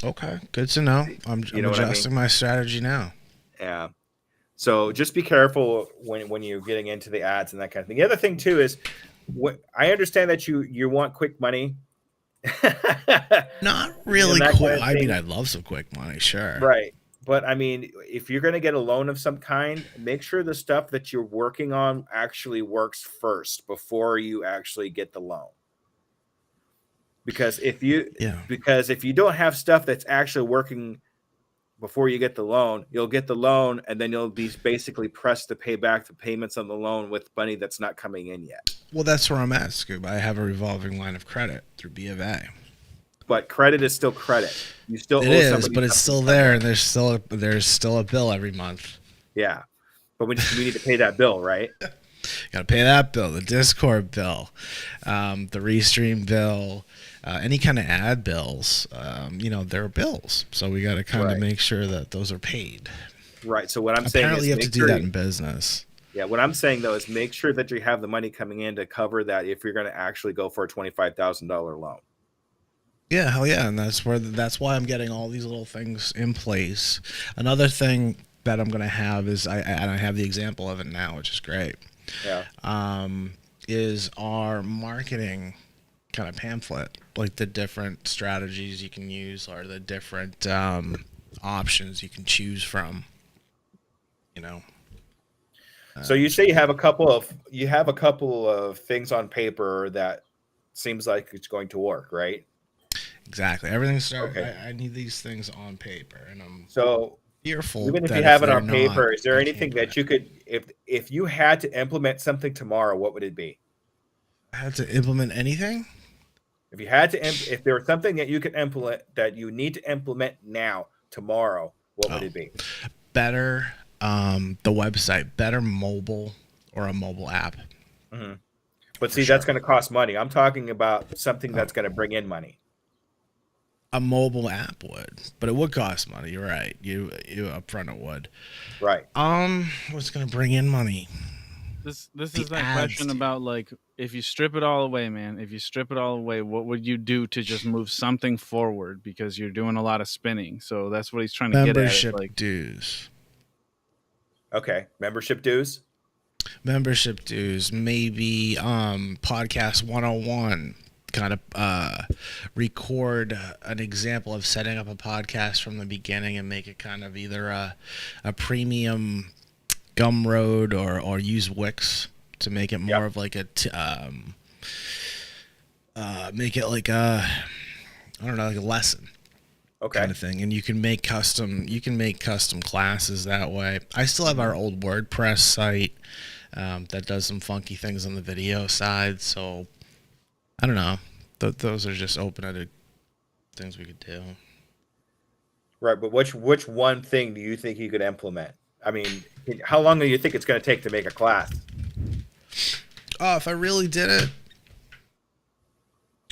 [SPEAKER 4] Okay, good to know. I'm adjusting my strategy now.
[SPEAKER 1] Yeah. So just be careful when you're getting into the ads and that kind of thing. The other thing too is, what I understand that you want quick money.
[SPEAKER 4] Not really
[SPEAKER 1] that kind
[SPEAKER 4] quick.
[SPEAKER 1] of
[SPEAKER 4] I mean,
[SPEAKER 1] thing.
[SPEAKER 4] I'd love some quick money, sure.
[SPEAKER 1] Right. But I mean, if you're going to get a loan of some kind, make sure the stuff that you're working on actually works first before you actually get the loan. Because if you don't have stuff that's actually working before you get the loan, you'll get the loan and then you'll be basically pressed to pay back the payments on the loan with money that's not coming in yet.
[SPEAKER 4] Well, that's where I'm at, Scoob. I have a revolving line of credit through B of A.
[SPEAKER 1] But credit is still credit. You still
[SPEAKER 4] It
[SPEAKER 1] owe
[SPEAKER 4] is,
[SPEAKER 1] somebody
[SPEAKER 4] but it's
[SPEAKER 1] something
[SPEAKER 4] still there, and there's still a bill every month.
[SPEAKER 1] Yeah. But we need to pay that bill, right?
[SPEAKER 4] Got to pay that bill, the Discord bill, the Restream bill, any kind of ad bills. They're bills, so we got to kind of make sure that those are paid.
[SPEAKER 1] Right. So what I'm saying is,
[SPEAKER 4] apparently you have to do that in business.
[SPEAKER 1] Yeah. What I'm saying though is make sure that you have the money coming in to cover that if you're going to actually go for a $25,000 loan.
[SPEAKER 4] Yeah, hell yeah, and that's why I'm getting all these little things in place. Another thing that I'm gonna have is I have the example of it now, which is great.
[SPEAKER 1] Yeah.
[SPEAKER 4] Is our marketing kind of pamphlet, like the different strategies you can use or the different options you can choose from.
[SPEAKER 1] So you say you have a couple of things on paper that seems like it's going to work, right?
[SPEAKER 4] Exactly. Everything's started.
[SPEAKER 1] Okay.
[SPEAKER 4] I need these things on paper, and I'm fearful.
[SPEAKER 1] Even if
[SPEAKER 4] that
[SPEAKER 1] you have it
[SPEAKER 4] they're
[SPEAKER 1] on paper,
[SPEAKER 4] not,
[SPEAKER 1] is there
[SPEAKER 4] I
[SPEAKER 1] anything
[SPEAKER 4] can't
[SPEAKER 1] that you could, if you had to implement something tomorrow, what would it be?
[SPEAKER 4] I had to implement anything?
[SPEAKER 1] If you had to, if there was something that you could implement that you need to implement now, tomorrow, what would it be?
[SPEAKER 4] Better, the website, better mobile or a mobile app.
[SPEAKER 1] Mm-hmm. But see, that's going to cost money. I'm talking about something that's going to bring in money.
[SPEAKER 4] A mobile app would, but it would cost money. You're right. You upfront it would.
[SPEAKER 1] Right.
[SPEAKER 4] What's going to bring in money?
[SPEAKER 2] This is that question about, like, if you strip it all away, man. If you strip it all away, what would you do to just move something forward? Because you're doing a lot of spinning. So that's what he's trying to get at.
[SPEAKER 4] Membership dues.
[SPEAKER 1] Okay. Membership dues.
[SPEAKER 4] Membership dues. Maybe podcast 101. Kind of record an example of setting up a podcast from the beginning and make it kind of either a premium Gumroad or use Wix to make it more of like make it like a like a lesson kind of thing. And you can make custom classes that way. I still have our old WordPress site that does some funky things on the video side, so I don't know. Those are just open-ended things we could do.
[SPEAKER 1] Right, but which one thing do you think you could implement? I mean, how long do you think it's going to take to make a class?
[SPEAKER 4] Oh, if I really did it,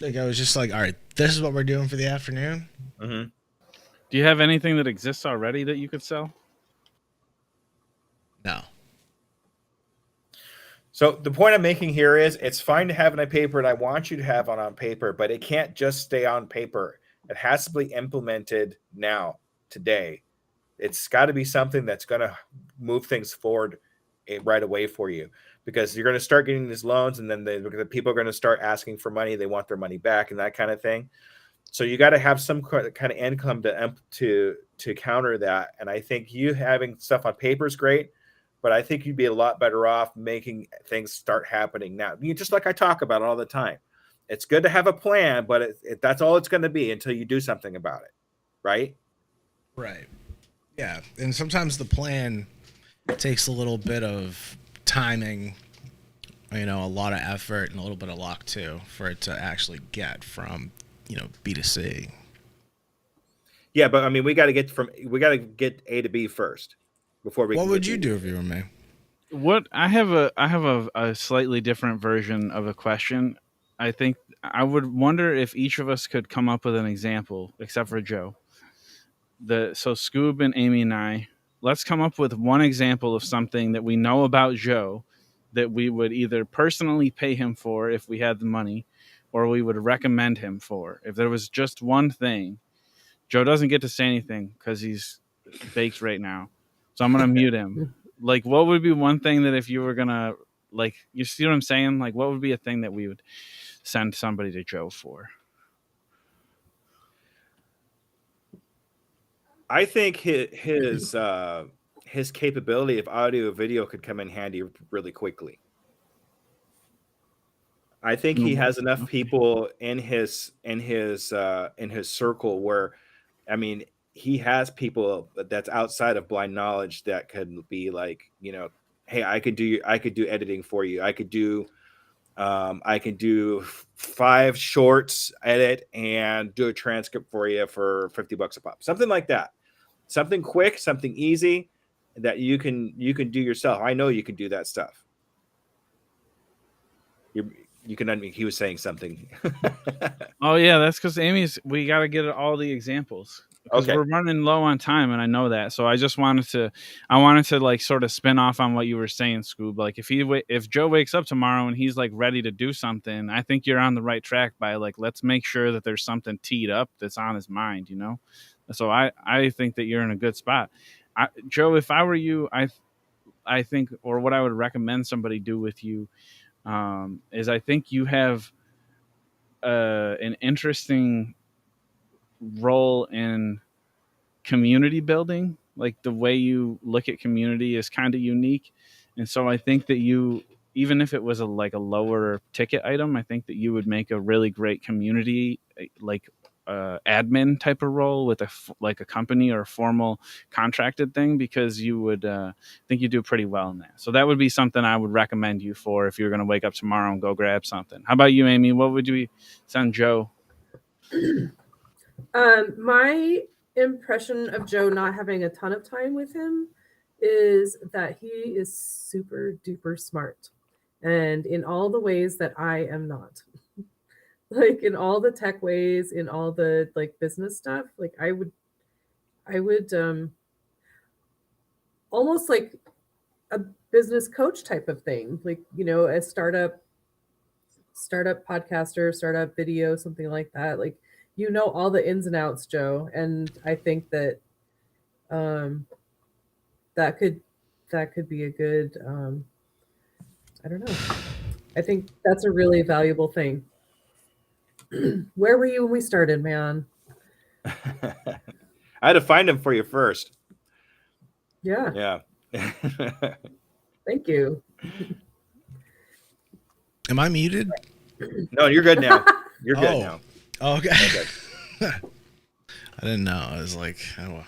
[SPEAKER 4] like I was just like, all right, this is what we're doing for the afternoon.
[SPEAKER 1] Mm-hmm.
[SPEAKER 2] Do you have anything that exists already that you could sell?
[SPEAKER 4] No.
[SPEAKER 1] So the point I'm making here is it's fine to have it on paper, and I want you to have it on paper, but it can't just stay on paper. It has to be implemented now, today. It's got to be something that's going to move things forward right away for you, because you're going to start getting these loans, and then the people are going to start asking for money. They want their money back and that kind of thing. So you got to have some kind of income to counter that. And I think you having stuff on paper is great, but I think you'd be a lot better off making things start happening now. Just like I talk about all the time. It's good to have a plan, but that's all it's going to be until you do something about it. Right?
[SPEAKER 4] Right. Yeah. And sometimes the plan takes a little bit of timing, a lot of effort and a little bit of luck too, for it to actually get from, B to C.
[SPEAKER 1] Yeah, but I mean, we got to get A to B first before we.
[SPEAKER 4] What would you do if you were me?
[SPEAKER 2] What I have a slightly different version of a question. I think I would wonder if each of us could come up with an example, except for Joe. So Scoob and Amy and I, let's come up with one example of something that we know about Joe that we would either personally pay him for if we had the money, or we would recommend him for. If there was just one thing. Joe doesn't get to say anything because he's baked right now. So I'm going to mute him. like, what would be one thing that if you were gonna, like, you see what I'm saying? Like, what would be a thing that we would send somebody to Joe for?
[SPEAKER 1] I think his capability of audio video could come in handy really quickly. I think he has enough people in his circle where, I mean, he has people that's outside of Blind Knowledge that could be like, you know, hey, I could do editing for you. I could do 5 shorts edit and do a transcript for you for $50 a pop. Something like that. Something quick, something easy that you can do yourself. I know you can do that stuff. You can unmute. He was saying something.
[SPEAKER 2] Oh yeah, that's because we got to get all the examples because
[SPEAKER 1] Okay.
[SPEAKER 2] we're running low on time, and I know that. So I wanted to like sort of spin off on what you were saying, Scoob. Like if Joe wakes up tomorrow and he's like ready to do something, I think you're on the right track by like, let's make sure that there's something teed up that's on his mind, you know. So I think that you're in a good spot. Joe, if I were you, I think, or what I would recommend somebody do with you is I think you have an interesting role in community building. Like the way you look at community is kind of unique. And so I think that you, even if it was a lower ticket item, I think that you would make a really great community, like admin type of role with a company or a formal contracted thing, because you would think you do pretty well in that. So that would be something I would recommend you for if you're going to wake up tomorrow and go grab something. How about you, Amy? What would you send Joe?
[SPEAKER 3] My impression of Joe not having a ton of time with him is that he is super duper smart, and in all the ways that I am not. Like in all the tech ways, in all the like business stuff, like I would almost like a business coach type of thing, like, you know, a startup podcaster, startup video, something like that. Like, you know, all the ins and outs, Joe. And I think that that could be a good I don't know. I think that's a really valuable thing. Where were you when we started, man?
[SPEAKER 1] I had to find him for you first.
[SPEAKER 3] Yeah.
[SPEAKER 1] Yeah.
[SPEAKER 3] Thank you.
[SPEAKER 4] Am I muted?
[SPEAKER 1] No, you're good now. You're good now.
[SPEAKER 4] Oh, okay.
[SPEAKER 1] Okay.
[SPEAKER 4] I didn't know. I was like, oh.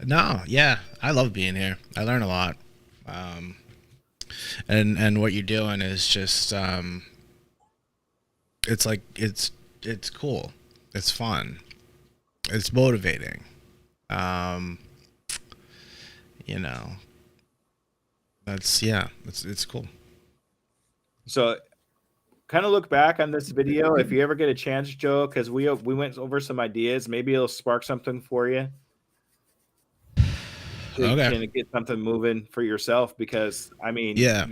[SPEAKER 4] No, yeah, I love being here. I learn a lot. And what you're doing is just it's like it's cool. It's fun. It's motivating. You know. It's cool.
[SPEAKER 1] So kind of look back on this video if you ever get a chance, Joe, because we went over some ideas. Maybe it'll spark something for you.
[SPEAKER 4] Okay.
[SPEAKER 1] To get something moving for yourself, because I mean,
[SPEAKER 4] Yeah.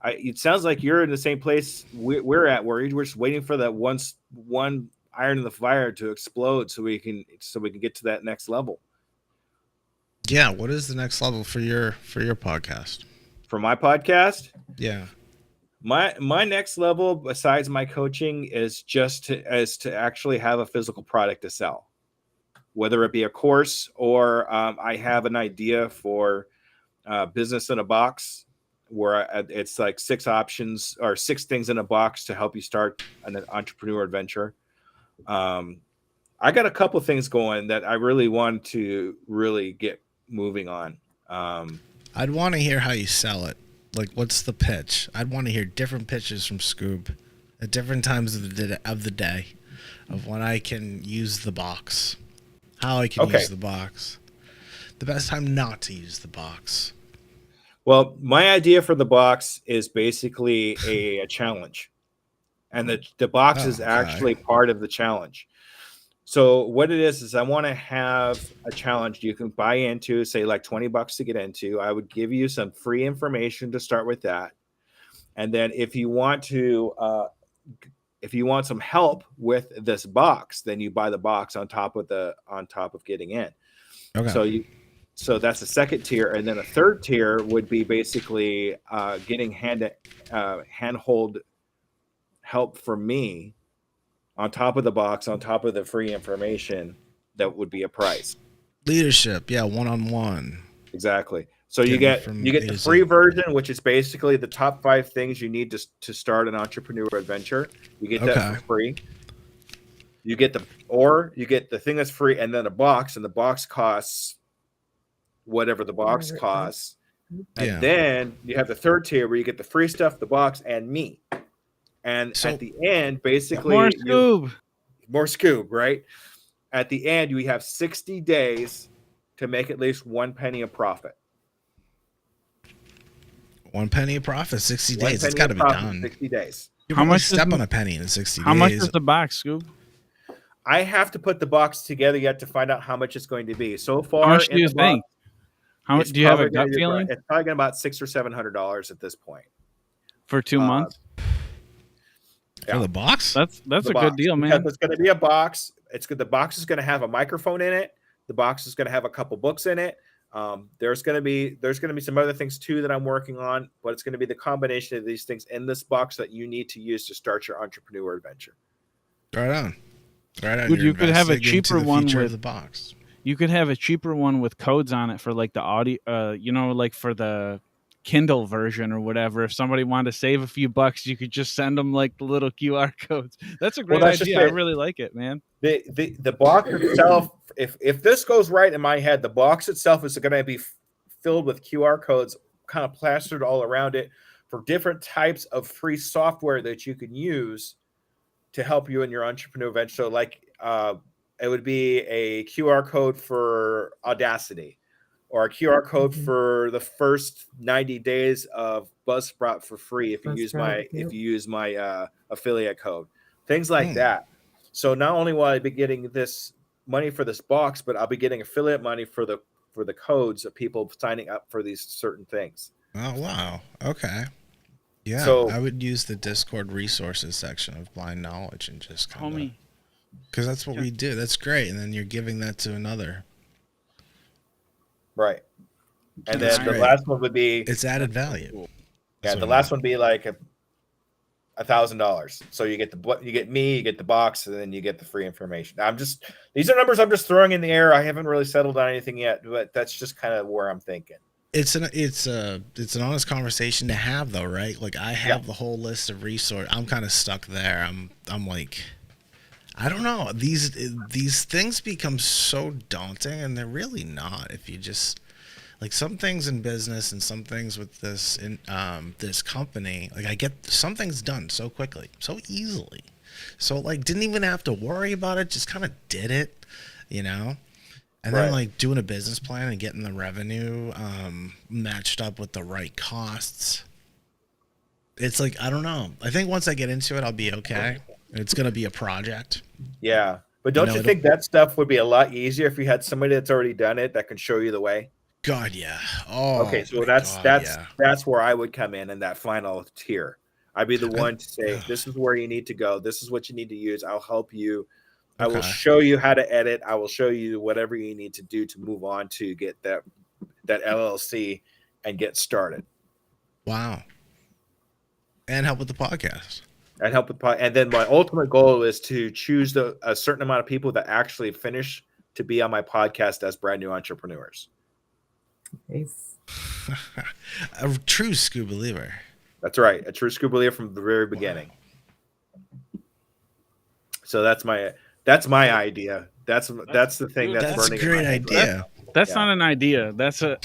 [SPEAKER 1] It sounds like you're in the same place we're at, where we're just waiting for that one iron in the fire to explode, so we can get to that next level.
[SPEAKER 4] Yeah. What is the next level for your podcast?
[SPEAKER 1] For my podcast,
[SPEAKER 4] Yeah.
[SPEAKER 1] my next level, besides my coaching, is just to actually have a physical product to sell, whether it be a course or I have an idea for business in a box, where it's like 6 options or 6 things in a box to help you start an entrepreneur adventure. I got a couple things going that I really want to really get moving on.
[SPEAKER 4] I'd want to hear how you sell it. Like, what's the pitch? I'd want to hear different pitches from Scoob at different times of the day of when I can use the box, how I can use the box, the best time not to use the box.
[SPEAKER 1] Well, my idea for the box is basically a challenge, and the box is actually part of the challenge. So what it is I want to have a challenge you can buy into, say like $20 to get into. I would give you some free information to start with that. And then if you want some help with this box, then you buy the box on top of getting in.
[SPEAKER 4] Okay.
[SPEAKER 1] So So that's the second tier, and then a third tier would be basically getting handhold help from me on top of the box, on top of the free information. That would be a price.
[SPEAKER 4] Leadership, yeah, one-on-one.
[SPEAKER 1] Exactly. So
[SPEAKER 4] Getting
[SPEAKER 1] you get
[SPEAKER 4] from
[SPEAKER 1] the
[SPEAKER 4] A to
[SPEAKER 1] free
[SPEAKER 4] Z.
[SPEAKER 1] version, which is basically the top 5 things you need to start an entrepreneur adventure. You get that
[SPEAKER 4] Okay.
[SPEAKER 1] for free. You get the thing that's free, and then a box, and the box costs whatever the box
[SPEAKER 3] Whatever it
[SPEAKER 1] costs. And
[SPEAKER 4] Yeah.
[SPEAKER 1] then you have the third tier where you get the free stuff, the box, and me. And
[SPEAKER 4] So-
[SPEAKER 1] at the end, basically,
[SPEAKER 2] More Scoob.
[SPEAKER 1] more Scoob, right? At the end, you have 60 days to make at least 1 penny of profit.
[SPEAKER 4] 1 penny a profit, 60
[SPEAKER 1] 1
[SPEAKER 4] days. It's
[SPEAKER 1] penny
[SPEAKER 4] got
[SPEAKER 1] of
[SPEAKER 4] to be
[SPEAKER 1] profit,
[SPEAKER 4] done.
[SPEAKER 1] 60 days.
[SPEAKER 4] You
[SPEAKER 2] How
[SPEAKER 4] how
[SPEAKER 2] much
[SPEAKER 4] much
[SPEAKER 2] is
[SPEAKER 4] step
[SPEAKER 2] the-
[SPEAKER 4] on a penny in 60
[SPEAKER 2] How
[SPEAKER 4] days?
[SPEAKER 2] much is the box, Scoob?
[SPEAKER 1] I have to put the box together yet to find out how much it's going to be. So far,
[SPEAKER 2] How much do
[SPEAKER 1] in
[SPEAKER 2] you
[SPEAKER 1] the box,
[SPEAKER 2] think? How much
[SPEAKER 1] it's
[SPEAKER 2] do you have a
[SPEAKER 1] probably gonna
[SPEAKER 2] gut
[SPEAKER 1] be about-
[SPEAKER 2] feeling
[SPEAKER 1] It's probably going to be about $600 or $700 at this point.
[SPEAKER 2] for 2 months?
[SPEAKER 4] For the box?
[SPEAKER 2] That's
[SPEAKER 1] The
[SPEAKER 2] a good
[SPEAKER 1] box,
[SPEAKER 2] deal,
[SPEAKER 1] because
[SPEAKER 2] man.
[SPEAKER 1] it's going to be a box. The box is going to have a microphone in it. The box is going to have a couple books in it. There's going to be some other things too that I'm working on, but it's going to be the combination of these things in this box that you need to use to start your entrepreneur adventure.
[SPEAKER 4] Right on. Right on.
[SPEAKER 2] Dude,
[SPEAKER 4] You're
[SPEAKER 2] you could have a
[SPEAKER 4] investing into
[SPEAKER 2] cheaper
[SPEAKER 4] the
[SPEAKER 2] one
[SPEAKER 4] future of
[SPEAKER 2] with-
[SPEAKER 4] the box.
[SPEAKER 2] You could have a cheaper one with codes on it for like the audio, like for the Kindle version or whatever. If somebody wanted to save a few bucks, you could just send them like the little QR codes. That's a great
[SPEAKER 1] that's just
[SPEAKER 2] idea. I
[SPEAKER 1] it.
[SPEAKER 2] really like it, man.
[SPEAKER 1] The box itself, if this goes right in my head, the box itself is going to be filled with QR codes, kind of plastered all around it for different types of free software that you can use to help you in your entrepreneur venture. So, like, it would be a QR code for Audacity, or a QR code for the first 90 days of Buzzsprout for free if you use my affiliate code, things like that. So not only will I be getting this money for this box, but I'll be getting affiliate money for the codes of people signing up for these certain things.
[SPEAKER 4] Oh, wow. Okay. Yeah.
[SPEAKER 1] So-
[SPEAKER 4] I would use the Discord resources section of Blind Knowledge and just kind of,
[SPEAKER 2] Homie.
[SPEAKER 4] because that's what we do. That's great. And then you're giving that to another.
[SPEAKER 1] Right. And
[SPEAKER 2] That's
[SPEAKER 1] then the
[SPEAKER 4] great.
[SPEAKER 1] last one would be
[SPEAKER 4] It's added value.
[SPEAKER 1] yeah,
[SPEAKER 4] That's
[SPEAKER 1] the
[SPEAKER 4] what
[SPEAKER 1] last one would be like $1,000. So you get me, you get the box, and then you get the free information. These are numbers I'm just throwing in the air. I haven't really settled on anything yet, but that's just kind of where I'm thinking.
[SPEAKER 4] It's an honest conversation to have, though, right? Like, I have the whole list of resources. I'm kind of stuck there. I'm like, I don't know. These things become so daunting, and they're really not. If you just like some things in business and some things with this this company, like I get some things done so quickly, so easily. So like didn't even have to worry about it. Just kind of did it, you know. And then like doing a business plan and getting the revenue matched up with the right costs. It's like, I don't know. I think once I get into it, I'll be okay. It's going to be a project.
[SPEAKER 1] Yeah. But don't you think that stuff would be a lot easier if you had somebody that's already done it that can show you the way?
[SPEAKER 4] God, yeah. Oh,
[SPEAKER 1] okay. So
[SPEAKER 4] my
[SPEAKER 1] that's
[SPEAKER 4] God,
[SPEAKER 1] that's where I would come in that final tier. I'd be the one to say, this is where you need to go. This is what you need to use. I'll help you. I will show you how to edit. I will show you whatever you need to do to move on to get that LLC and get started.
[SPEAKER 4] Wow. And help with the podcast.
[SPEAKER 1] And help with and then my ultimate goal is to choose a certain amount of people that actually finish to be on my podcast as brand new entrepreneurs.
[SPEAKER 3] Nice.
[SPEAKER 4] A true scuba believer.
[SPEAKER 1] That's right. A true scuba believer from the very beginning. So that's my idea. That's the thing that's
[SPEAKER 4] That's a
[SPEAKER 1] burning.
[SPEAKER 4] great idea.
[SPEAKER 2] That's not an idea.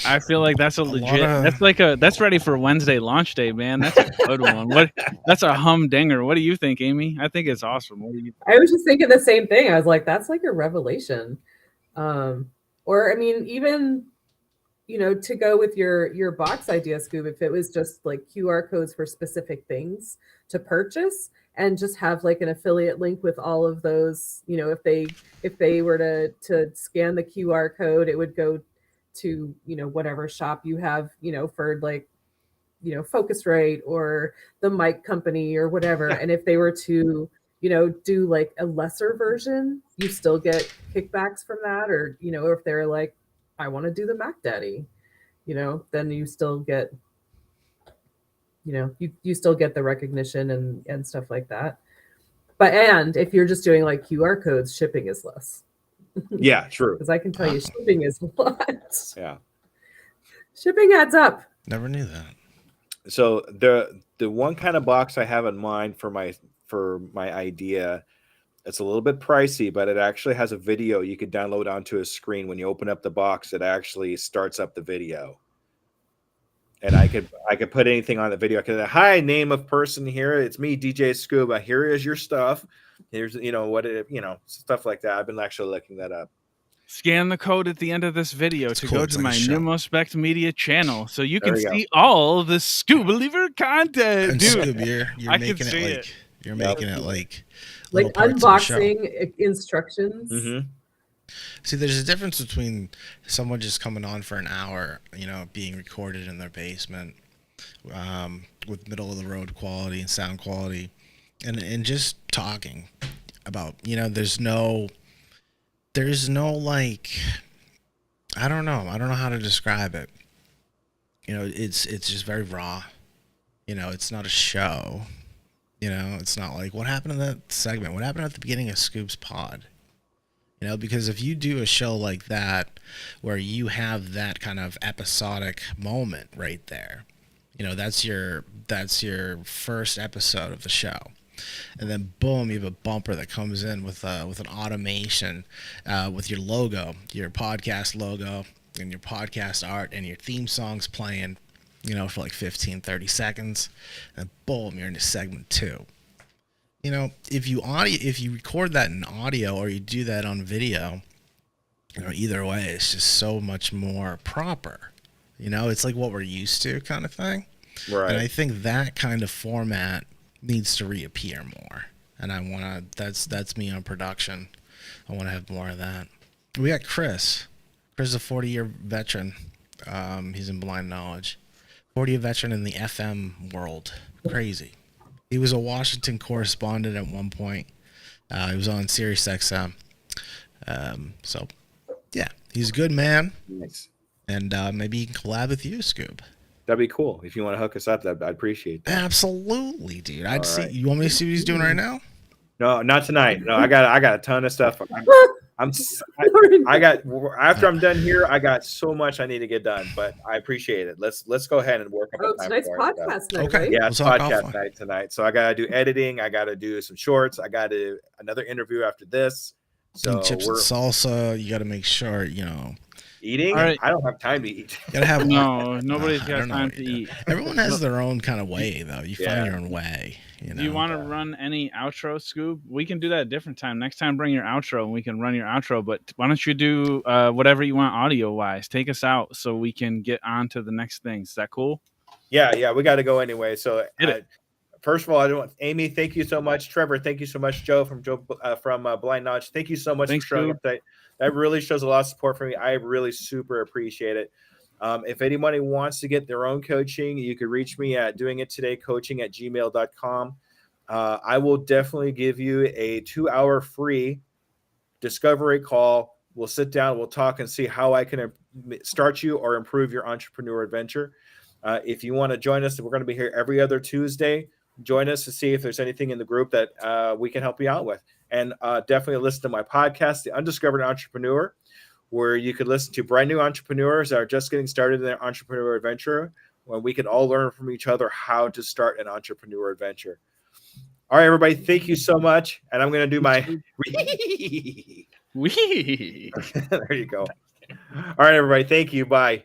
[SPEAKER 2] I feel like that's a legit.
[SPEAKER 4] Lot of-
[SPEAKER 2] That's ready for Wednesday launch day, man. That's a good one. That's a humdinger. What do you think, Amy? I think it's awesome. What do you?
[SPEAKER 3] I was just thinking the same thing. I was like, that's like a revelation. Or I mean, even to go with your box idea, Scoob, if it was just like QR codes for specific things to purchase and just have like an affiliate link with all of those, if they were to scan the QR code, it would go to, whatever shop you have, for like, Focusrite or the mic company or whatever. And if they were to, do like a lesser version, you still get kickbacks from that, or, if they're like, I want to do the Mac Daddy, then you still get, you still get the recognition and stuff like that. And if you're just doing like QR codes, shipping is less.
[SPEAKER 1] Yeah, true.
[SPEAKER 3] Because I can tell you, shipping is a lot.
[SPEAKER 1] Yeah.
[SPEAKER 3] Shipping adds up.
[SPEAKER 4] Never knew that.
[SPEAKER 1] So the one kind of box I have in mind for my idea, it's a little bit pricey, but it actually has a video you could download onto a screen. When you open up the box, it actually starts up the video. And I could put anything on the video. I could, hi, name of person here. It's me, DJ Scuba. Here is your stuff. Here's stuff like that. I've been actually looking that up.
[SPEAKER 2] Scan the code at the end of this video to go to my Pneumospect Media channel, so you can see all the Scuba Lever content.
[SPEAKER 4] And
[SPEAKER 2] dude,
[SPEAKER 4] Scoob, you're making it like you're making it like
[SPEAKER 3] unboxing instructions.
[SPEAKER 1] Mm-hmm.
[SPEAKER 4] See, there's a difference between someone just coming on for an hour, being recorded in their basement, with middle of the road quality and sound quality, and just talking about, there's no like, I don't know how to describe it. It's just very raw. It's not a show. It's not like, what happened in that segment? What happened at the beginning of Scoob's pod? Because if you do a show like that, where you have that kind of episodic moment right there, that's your first episode of the show. And then boom, you have a bumper that comes in with an automation, with your logo, your podcast logo, and your podcast art, and your theme songs playing, for like 15-30 seconds, and boom, you're into segment 2. If you record that in audio or you do that on video, either way, it's just so much more proper. It's like what we're used to, kind of thing.
[SPEAKER 1] Right.
[SPEAKER 4] And I think that kind of format needs to reappear more. And I want to, that's me on production. I want to have more of that. We got Chris. Chris is a 40-year veteran. He's in Blind Knowledge. 40-year veteran in the FM world. Crazy. He was a Washington correspondent at one point. He was on Sirius XM. So, yeah, he's a good man.
[SPEAKER 1] Nice.
[SPEAKER 4] And maybe he can collab with you, Scoob.
[SPEAKER 1] That'd be cool. If you want to hook us up, I'd appreciate that.
[SPEAKER 4] Absolutely, dude. I'd see.
[SPEAKER 1] Right.
[SPEAKER 4] You want me to see what he's doing right now?
[SPEAKER 1] No, not tonight. No, I got a ton of stuff. I got, after I'm done here, I got so much I need to get done, but I appreciate it. Let's go ahead and work on
[SPEAKER 3] tonight's podcast night,
[SPEAKER 4] okay.
[SPEAKER 3] right?
[SPEAKER 1] Yeah, it's podcast night tonight. So I got to do editing. I got to do some shorts. I got to do another interview after this. So
[SPEAKER 4] and chips and salsa. You got to make sure,
[SPEAKER 1] eating.
[SPEAKER 2] All right.
[SPEAKER 1] I don't have time to eat.
[SPEAKER 4] You gotta have
[SPEAKER 2] nobody's got time to eat.
[SPEAKER 4] Everyone has their own kind of way, though. You find your own way.
[SPEAKER 2] Do you want to run any outro, Scoob? We can do that a different time. Next time, bring your outro and we can run your outro. But why don't you do whatever you want audio wise? Take us out so we can get on to the next thing. Is that cool?
[SPEAKER 1] Yeah, we got to go anyway. So first of all, Amy, thank you so much. Trevor, thank you so much. Joe from Blind Knowledge, thank you so much for showing up today. That really shows a lot of support for me. I really super appreciate it. If anybody wants to get their own coaching, you can reach me at doingittodaycoaching@gmail.com. I will definitely give you a 2-hour free discovery call. We'll sit down, we'll talk and see how I can start you or improve your entrepreneur adventure. If you want to join us, we're going to be here every other Tuesday. Join us to see if there's anything in the group that we can help you out with. And definitely listen to my podcast, The Undiscovered Entrepreneur, where you could listen to brand new entrepreneurs that are just getting started in their entrepreneur adventure, where we can all learn from each other how to start an entrepreneur adventure. All right, everybody, thank you so much. And I'm going to do my
[SPEAKER 2] Wee.
[SPEAKER 1] There you go. All right, everybody, thank you. Bye.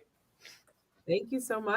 [SPEAKER 3] Thank you so much.